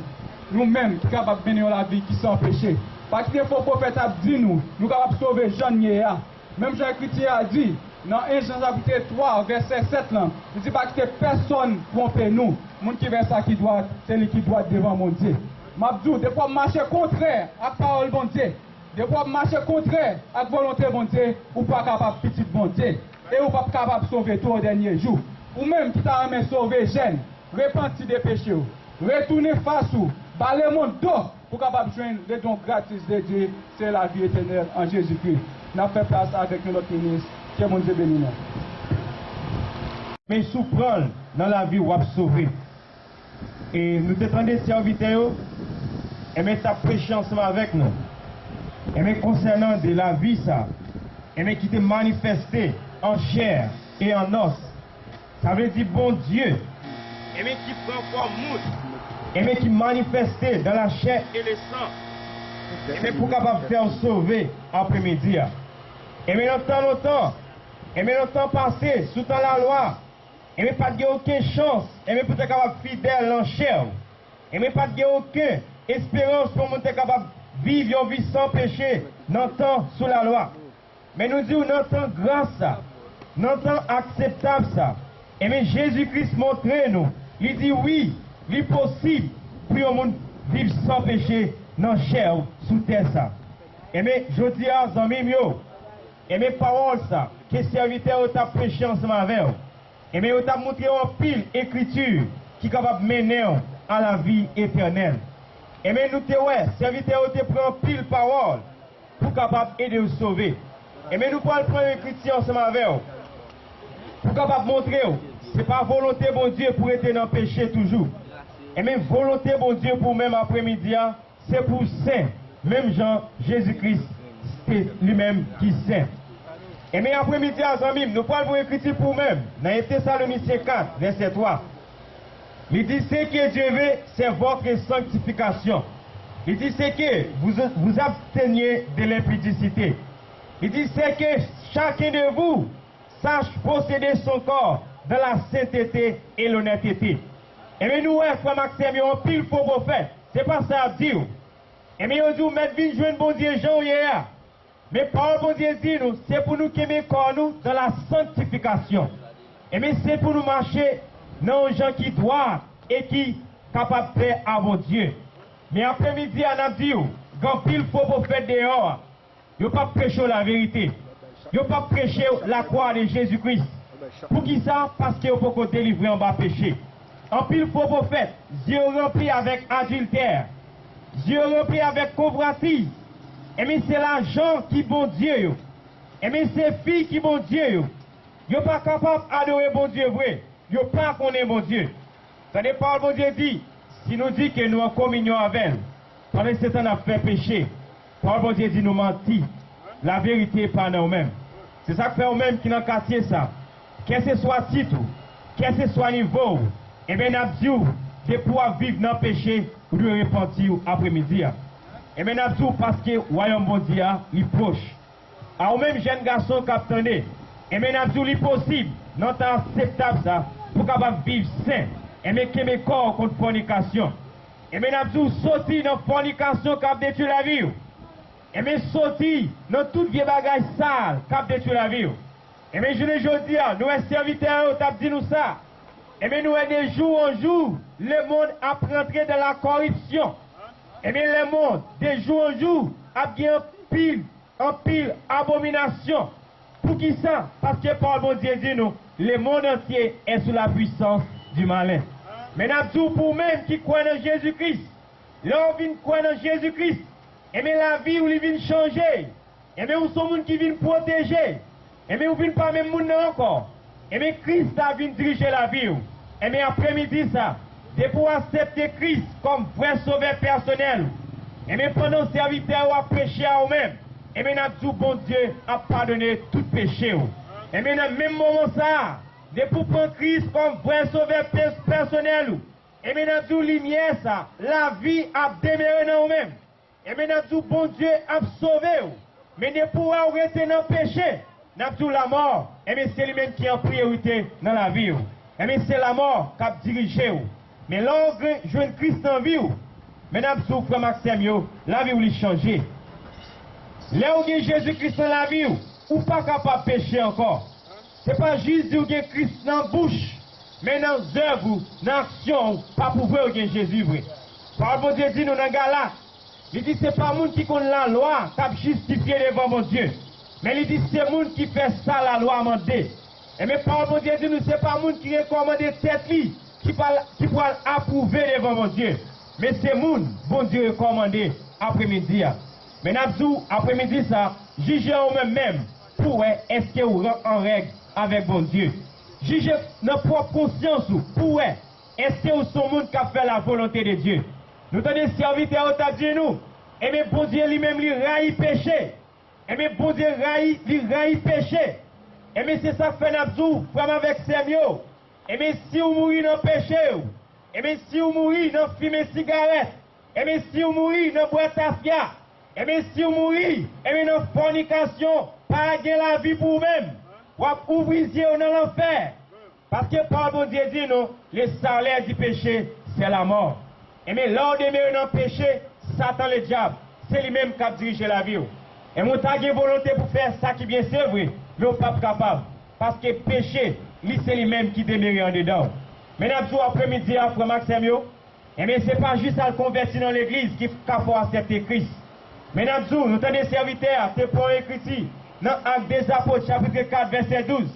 G: Nous-mêmes, qui sommes capables de mener la vie qui sans péché. Parce que le faux prophète a dit nous sommes capables de sauver Jean Niéa. Même Jean Chrétien a dit, dans 1 Jean chapitre 3, verset 7, là, il dit pas que personne trompe nous. Mon qui veut ça qui doit, c'est lui qui doit devant mon Dieu. M'abdou, de quoi marcher contraire à la parole bon Dieu, de quoi marcher contraire à la volonté bon Dieu, ou pas capable de petit bon Dieu, et ou pas capable de sauver tout au dernier jour. Ou même qui t'a amené sauver jeune, repentir des péchés, retourner face ou, baler mon dos pour capable de joindre le don gratis de Dieu, c'est la vie éternelle en Jésus-Christ. N'a fait place avec notre ministre, que mon Dieu bénisse.
C: Mais souffrant dans la vie, ou à sauver. Et nous t'étendons des serviteurs, et mais tu as prêché ensemble avec nous. Et mais concernant de la vie, ça, et mais qui t'est manifesté en chair et en os. Ça veut dire bon Dieu. Et mais qui prend forme mousse. Et mais qui manifesté dans la chair et le sang. Et mais pour capable faire sauver après-midi. Et mais longtemps, et mais longtemps passé, sous la loi. Et mais pas de aucune chance. Et mais pour être capable fidèle en chair. Et mais pas de aucune espérance pour être capable de vivre une vie sans péché. Dans le temps sous la loi. Mais nous disons dans le temps grâce ça. Dans le temps acceptable ça. Et mais Jésus-Christ montre nous. Il dit oui, il est possible pour le monde vivre sans péché dans la chair sous terre ça. Et mais je dis à Zamim yo. Et mes paroles ça. Que serviteur t'a prêché ensemble avec vous. Et bien, vous avez montré en pile écriture qui est capable de mener à la vie éternelle. Et bien, nous te ouais, serviteur te prend pile parole pour capable aider vous sauver. Et bien, nous pouvons prendre écriture ensemble avec vous. Pour capable montrer, ce n'est pas volonté bon Dieu pour être dans le péché toujours. Et même volonté bon Dieu pour même après-midi, c'est pour saint. Même Jean, Jésus-Christ, c'est lui-même qui saint. Et bien après-midi, nous pouvons vous écrire pour nous-mêmes. Dans Thessaloniciens 4, verset 3. Il dit ce que Dieu veut, c'est votre sanctification. Il dit c'est que vous absteniez de l'impudicité. Il dit c'est que chacun de vous sache posséder son corps dans la sainteté et l'honnêteté. Et bien nous, frère Maxime, on pile faux prophète. C'est pas ça à dire. Et bien on dit, mettre vie jeune bon Dieu, Jean hier. Mais parole bon Dieu dit nous, c'est pour nous qui nous dans la sanctification. Et mais c'est pour nous marcher dans les gens qui doivent et qui sont capables de faire avant Dieu. Mais après-midi, on a dit, quand pile faux prophète dehors, ils ne pas prêcher la vérité. Ils ne pas prêcher la croix de Jésus-Christ.
H: Pour qui ça? Parce que vous pouvez délivrer en bas péché. En pile faux prophète, Dieu rempli avec adultère, Dieu rempli avec convoitise. Et mais c'est l'argent qui bon Dieu. Et mais c'est filles qui bon Dieu. Yo pas capable d'adorer bon Dieu vrai. Yo pas connaître bon Dieu. Ça dépend bon Dieu dit, si nous dit que nous en communion avec elle, pendant que Satan a fait péché, par bon Dieu dit nous mentit. La vérité n'est pas nous-mêmes. C'est ça que fait nous-mêmes qui n'ont quartier ça. Quel que soit titre, quel que soit niveau, et bien nous de pouvoir vivre dans le péché ou de repentir après-midi. Et bien nous parce que le royaume bon Dieu est proche. À nous-mêmes jeunes garçons qui attendent, et bien nous est possible, dans le temps acceptable ça, pour capable vivre sain, et bien que mes corps contre fornication. Et bien nous sortir dans la fornication qui a détruit la vie. Et bien sortir dans toute vieille bagage sale qui a détruit la vie. Et bien je le dis, nous les serviteurs, nous dit nous ça. Et bien nous, de jour en jour, le monde a rentré dans la corruption. Et bien le monde, de jour en jour, a bien en pile abomination. Pour qui ça? Parce que par bon Dieu dit nous, le monde entier est sous la puissance du malin. Mais nous pour même qui croient en Jésus-Christ, là on vient croire en Jésus-Christ, et bien la vie où il vient changer, et bien où sont les gens qui viennent protéger, et bien où viennent pas même monde encore, et bien Christ a vient diriger la vie. Et bien après-midi ça, de pouvoir accepter Christ comme vrai sauveur personnel, et bien pendant le serviteur a prêché à eux-mêmes, et bien nous bon Dieu a pardonné tout péché. Et bien dans le même moment ça, de pour prendre Christ comme vrai sauveur personnel, et bien nous lumière ça, la vie a demeuré dans nous-mêmes. Et bien nous bon Dieu a sauvé. Mais de pouvoir rester dans le péché, nous la mort, et bien c'est lui-même qui est en priorité dans la vie. Et bien c'est la mort qui a dirigé. Mais là, on joue Christ en vie. Mais nous frère Maxime, la vie lui changé. Là où Jésus-Christ dans la vie, ou pas capable de pécher encore. Ce n'est pas juste dire que Christ dans la bouche, mais dans les œuvres, dans l'action, pas pour voir que Jésus vrai. Par bon Dieu dit nous dans Galate, il dit c'est pas monde qui connaît la loi, qui a justifié devant mon Dieu. Mais il dit c'est monde qui fait ça la loi amendée. Et mais par bon Dieu dit nous c'est pas monde qui recommande tête li, qui peut approuver devant mon Dieu. Mais c'est monde, bon Dieu recommandé après-midi. Mais nous après-midi ça, jugez vous-même pour est-ce que vous rentrez en règle avec bon Dieu. Jugez notre propre conscience pour est-ce que vous sont monde qui a fait la volonté de Dieu. Nous tenons serviteurs au dit nous, et bien bon Dieu lui-même lui raille péché. Et bien bon Dieu lui raille péché. Et bien c'est ça que fait Nabzou, vraiment avec Semio. Et bien si vous mourrez dans le péché, et bien si vous mourrez dans fumer cigarette, et bien si vous mourrez dans boire tafia, et bien si vous mourrez, et bien dans fornication, pas gagner la vie pour vous-même. Ou ouvrir les yeux dans l'enfer. Parce que par bon Dieu dit nous, le salaire du péché, c'est la mort. Et mais là où demeure dans le péché, Satan le diable, c'est lui-même qui a dirigé la vie. Et mon tas de volonté pour faire ça qui bien c'est vrai, mais on n'est pas capable. Parce que péché, c'est lui-même qui demeure en dedans. Mesdames, tout après-midi, après Maxime, et mais ce n'est pas juste à le convertir dans l'église qui faut accepter Christ. Mesdames, nous sommes des serviteurs, c'est pour écrit dans Actes des Apôtres, chapitre 4, verset 12.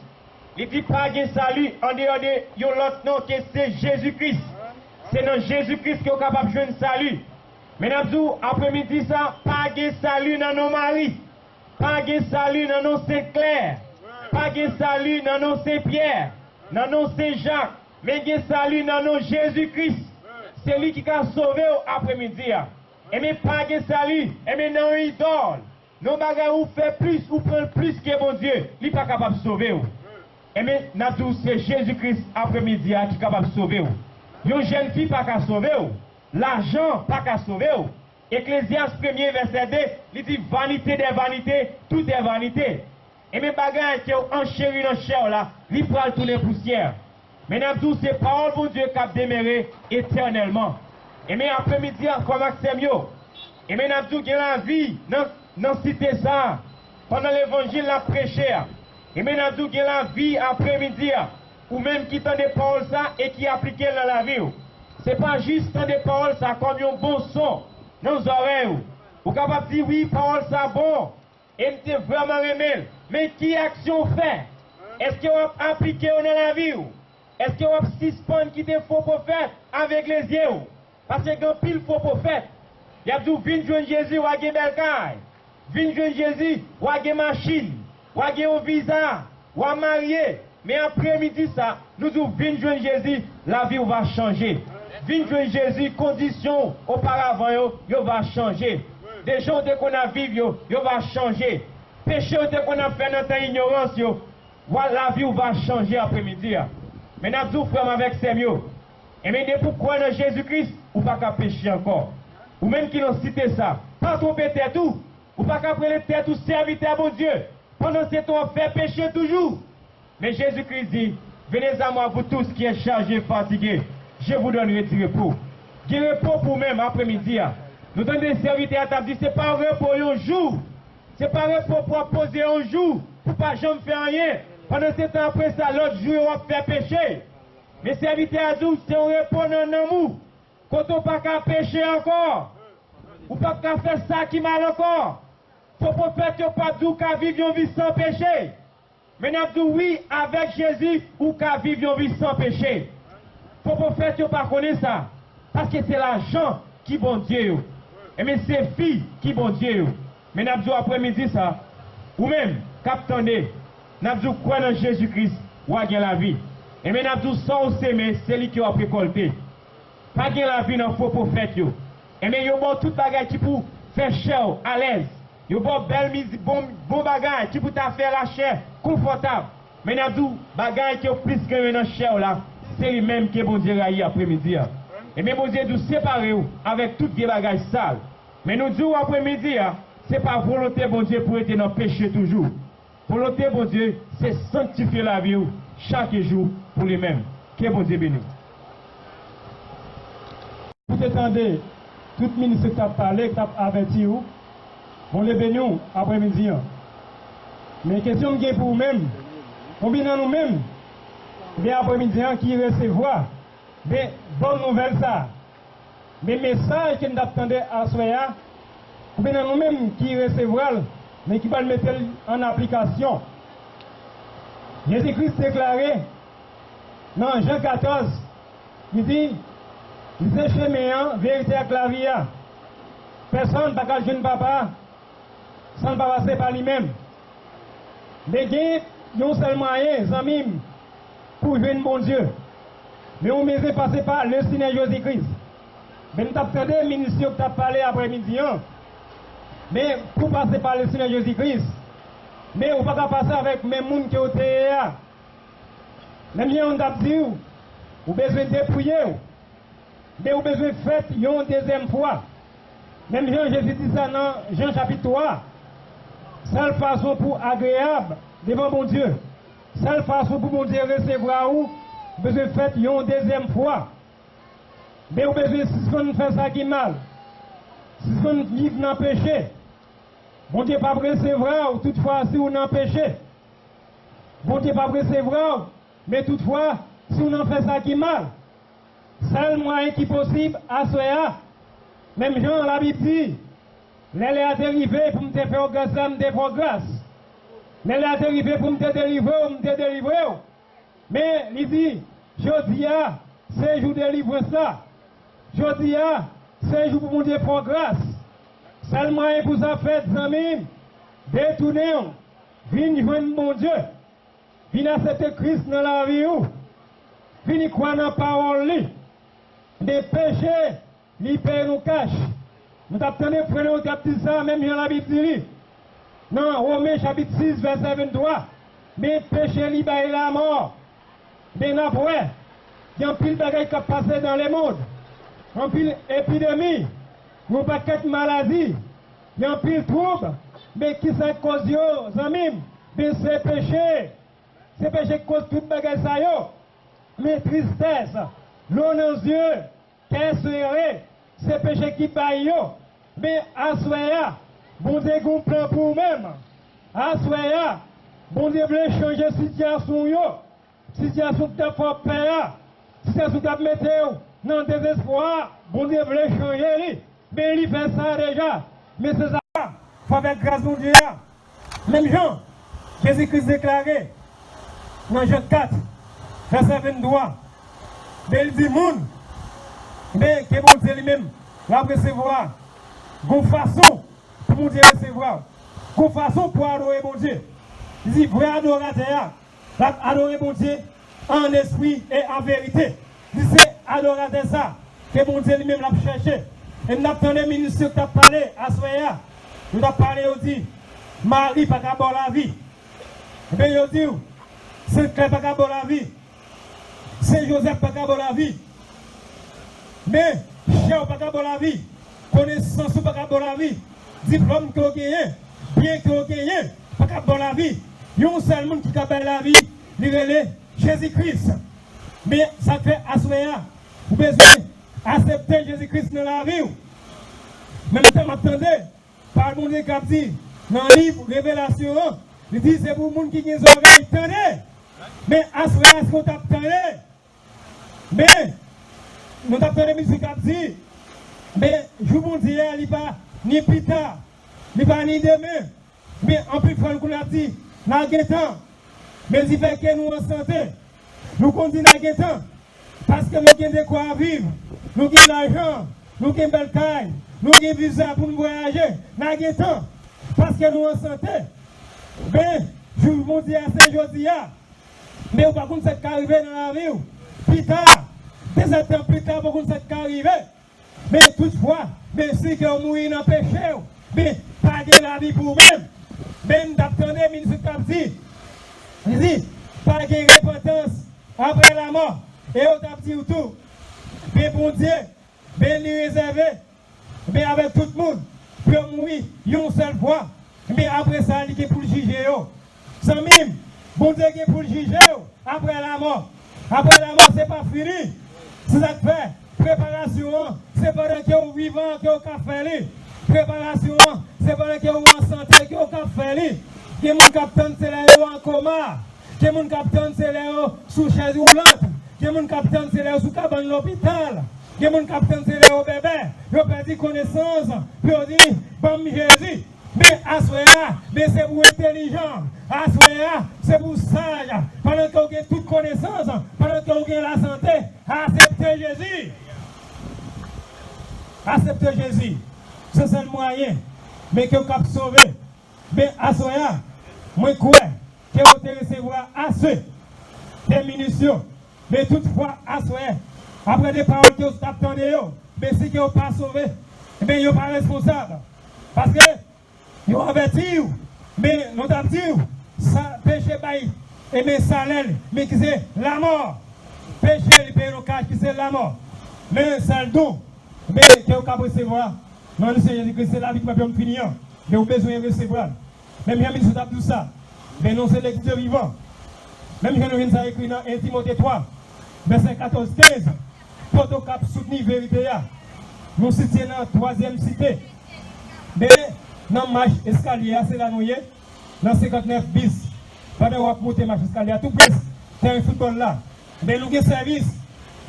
H: Il dit pas de salut en dehors de l'autre nom que c'est Jésus-Christ. C'est dans Jésus-Christ qui est capable de jouer un salut. Mesdames, après-midi, ça, pas de salut dans nos maris. Pas de salut dans nos Saint-Clair. Pas de salut dans nos Saint-Pierre. Dans nos Saint-Jacques. Mais de salut dans nos Jésus-Christ. C'est lui qui a sauvé après-midi. Et mais pas de salut. Et mais non, il dort. Nos bagages ou fait plus ou prend plus que mon Dieu. Il n'est pas capable de sauver. Et mais c'est Jésus-Christ après-midi qui est capable de sauver. Une jeune fille pas qu'à sauver. L'argent pas qu'à sauver. Ecclésiaste 1er verset 2, il dit vanité des vanités, tout est vanité. Et mes bagages qui ont enchéri dans le chair là, il prend tous les poussières. Maintenant, tout ces paroles pour Dieu qui a déméré éternellement. Et mais après-midi, comme Maxime, et maintenant, tout qui a la vie dans la cité ça, pendant l'évangile, la prêché. Et maintenant, tout qui a la vie après-midi, ou même qui tend des paroles ça et qui appliquent dans la vie. Ce n'est pas juste tant des paroles ça comme un bon son dans nos oreilles. Vous êtes capable de dire oui, parole ça bon, et me vraiment aimé. Mais qui action fait? Est-ce que vous avez appliqué dans la vie? Est-ce que vous avez suspendre qui était faux prophète avec les yeux? Parce que quand pile faux prophète, il y a dit, viens joindre Jésus, ou à bel caille. Viens joindre Jésus, ou à machine, ou à un visa, ou à marier. Mais après-midi, ça, nous devons venir joindre Jésus, la vie va changer. Venir joindre Jésus, conditions auparavant, yo va changer. Des gens qu'on a vécu, yo va changer. Péché qu'on a fait dans notre ignorance, la vie va changer après-midi. Mais nous devons faire avec ces mieux. Et mais pourquoi dans Jésus-Christ, ou pas qu'à pécher encore? Ou même qui nous cité ça, pas tromper tête tout, ou pas qu'à prendre tête tout serviteur à bon Dieu. Pendant ce temps, on fait pécher toujours. Mais Jésus-Christ dit, venez à moi, vous tous qui êtes chargés, fatigués, je vous donnerai du repos. Du repos pour même après-midi. Nous donnons des serviteurs à table, dit, c'est pas un repos un jour. C'est pas un repos pour poser un jour, pour pas jamais faire rien. Pendant ce temps, après ça, l'autre jour, on va faire pécher. Mais serviteurs à Dieu, c'est un repos dans l'amour. Quand on pas qu'à pécher encore, ou pas qu'à faire ça qui mal encore. Faut pas faire pas d'où qu'à vivre une vie sans péché. Mais nous disons oui, avec Jésus, ou qu'à vivre une vie sans péché. Faut pas faire pas connaître ça. Parce que c'est l'argent qui bon Dieu. Et mais c'est filles qui bon Dieu. Mais nous disons après-midi ça, ou même, captonnez, nous disons quoi dans Jésus-Christ, ou à la vie. Et mais nous disons sans s'aimer, c'est lui qui a récolté. Pas de la vie dans faux prophète. Et mais vous avez tout bagage qui pour faire cher, à l'aise. Vous avez bon bagage qui pour faire la chair confortable. Mais nous avons bagage qui est plus que dans chair là. C'est lui-même qui est bon Dieu après-midi. Et mais bon Dieu nous séparer avec toutes les bagages sales. Mais nous disons après-midi, c'est pas volonté bon Dieu pour être dans le péché toujours. Volonté bon Dieu, c'est sanctifier la vie chaque jour pour lui-même. Que bon Dieu bénisse.
G: Vous attendez, tout le ministre qui a parlé, qui a averti, on les bénit après-midi. Mais question que pour vous-même, combien de nous-mêmes, des après-midi qui recevoir des bonnes nouvelles, ça, des messages que nous attendons à soi, combien de nous-mêmes qui recevoir, mais qui va le mettre en application. Jésus-Christ déclaré dans Jean 14, il dit, c'est chemin, vérité avec la vie. Personne ne peut pas jeune papa sans pas passer par lui-même. Mais il y a un seul moyen, amis, pour jouer bon Dieu. Mais on met passer par le Seigneur Jésus-Christ. Mais nous avons entendu le ministre qui a parlé après-midi. Mais pour passer par le Seigneur Jésus-Christ, mais on ne peut pas passer avec les gens qui ont été là. Même si on a dit, on a besoin de dépouiller. Mais vous avez besoin de faire une deuxième fois. Même Jean Jésus dit ça dans Jean chapitre 3. Seule façon pour agréable devant mon Dieu. Seule façon pour mon Dieu recevoir ou, vous avez besoin de faire une deuxième fois. Mais vous avez besoin de faire ça qui est mal. Si vous vivez dans le péché, mon Dieu pas recevoir ou toutefois si vous n'en péché. Mon Dieu pas recevoir, mais toutefois si vous n'en faites ça qui est mal. Seul moyen qui est possible à soi, même Jean l'a dit, elle est arrivée pour me faire grâce, me faire grâce. Elle est arrivée pour me délivrer, Mais il dit, je dis, c'est jour de délivrer ça. Je dis, c'est jour pour me faire grâce. Seul moyen pour ça faire, amis, détourner, venir joindre mon Dieu, venir accepter Christ dans la vie, venir croire dans la parole. Des péchés, les pères nous cachent. Nous attendons frère au dit ça, même dans la Bible. Non, Romains chapitre 6, verset 23. Mais péché libère la mort. Mais après, il y a un pile de bagages qui a passé dans le monde. Un pile épidémie, un paquet de maladies. Il y a un pile de troubles. Mais qui ça cause, amis? Mais c'est péché. C'est péché qui cause tout bagage ça. Mais tristesse. L'eau dans les yeux, qu'est-ce que c'est péché qui paye. Mais à soi, bon Dieu a un plan pour vous-même. À soi, bon Dieu veut changer la situation. Situation qui a fait peur, situation qui a mis dans le désespoir. Bon Dieu veut changer. Mais il fait ça déjà. Mais c'est ça, il faut avec grâce de Dieu. Même Jean, Jésus-Christ déclaré dans Jean 4, verset 23, mais il dit, moun, mais que bon Dieu lui-même va recevoir, une façon pour mon Dieu recevoir, une façon pour adorer mon Dieu. Il dit, vrai adorateur, va adorer mon Dieu en esprit et en vérité. Il dit, c'est adorateur ça, que mon Dieu lui-même l'a cherché. Et nous avons entendu le ministre qui a parlé à Soya. Nous avons parlé, il dit, Marie pas qu'à boire la vie. Et bien, il dit, c'est Claire pas qu'à boire la vie. C'est Joseph pas qu'à boire la vie. Mais, Chien pas qu'à boire la vie. Connaissance pas qu'à boire la vie. Diplôme que vous gagnez, bien que vous gagnez, pas qu'à boire la vie. Il y a un seul monde qui a boire la vie, il est Jésus-Christ. Mais ça fait à Soya. Vous besoin accepter Jésus-Christ dans la vie. Mais nous sommes attendus par le monde qui a dit, dans le livre Révélation, il dit c'est pour les gens qui ont des oreilles, attendez. Mais à ce moment-là, est-ce qu'on t'attendait? Mais nous attendons les musiques qui a dit, mais je vous dis, il n'y a pas ni plus tard, il n'y a pas ni demain. Mais en plus, qu'on a dit, dans le temps, mais il fait que nous en santé. Nous continuons dans le temps. Parce que nous avons de quoi vivre, nous avons de l'argent, nous avons une belle caille, nous avons un visa pour nous voyager, nous avons le temps. Parce que nous sommes en santé. Mais, je vous dis à Saint-Josia, mais vous ne pouvez pas cette arriver dans la vie. Plus tard, des temps plus tard, vous ne pouvez pas arriver. Mais toutefois, mais si vous mourrez dans le péché, mais pas de la vie pour vous-même. Même d'attendre, ministre Kapsi, il dit, pas de repentance après la mort. Et on t'a dit tout. Mais bon Dieu, ben lui réservé, mais avec tout le monde, pour mourir une seule fois. Mais après ça, il est pour le juger. Sans même, bon Dieu est pour le juger après la mort. Après la mort, ce n'est pas fini. C'est ça que fait. Préparation, c'est pendant que vous vivant que vous avez fait. Préparation, c'est pendant que vous en santé que vous avez fait. Que mon capitaine, c'est là en coma. Que mon capitaine, c'est là sous chaise roulante. Que mon capitaine, c'est là sous cabane l'hôpital. Que mon capitaine, c'est là au bébé. Ils ont perdu connaissance. Puis ils ont dit, bon, Jésus. Mais à ce moment-là, c'est pour intelligent. À ce moment-là, c'est pour sage. Pendant que vous avez toute connaissance, pendant que vous avez la santé, acceptez Jésus. Acceptez Jésus. C'est le seul moyen. Mais que vous avez sauvé. Mais à ce moment-là, moi, je crois que vous allez recevoir assez de munitions. Mais toutefois, à ce moment-là, après des paroles que vous attendez, mais si vous n'êtes pas sauvé, vous n'êtes pas responsable. Parce que ils ont averti, mais nous avons dit, ça péché bail, et mais salaire, mais qui c'est la mort. Péché, le paye le cash, qui c'est la mort. Mais ça le don, mais que vous pouvez recevoir. Non, c'est la vie qui va bien finir. Mais vous avez besoin de recevoir. Même si vous avez tout ça, mais non, c'est l'ex vivant. Même si nous avons écrit dans 1 Timothée 3, verset 14-15, pour nous soutenir la vérité, nous citons dans la 3e cité. Mais dans le marche escalier, c'est là nous y est, dans 59 bis, pendant qu'on monte marche escalier, tout près, c'est un football là. Mais nous avons service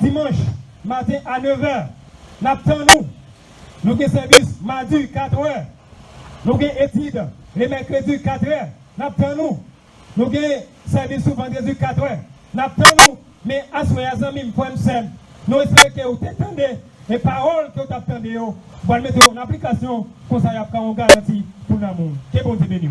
G: dimanche matin à 9h. Nous attendons nous. Nous avons service mardi 4h. Nous avons études les mercredis 4h. Nous attendons nous. Nous avons service le vendredi 4h. Nous attendons mais à ce moment-là, nous espérons que vous attendez les paroles que vous attendez pour mettre en application pour ça y a une garantie pour l'amour. Que bon Dieu bénisse.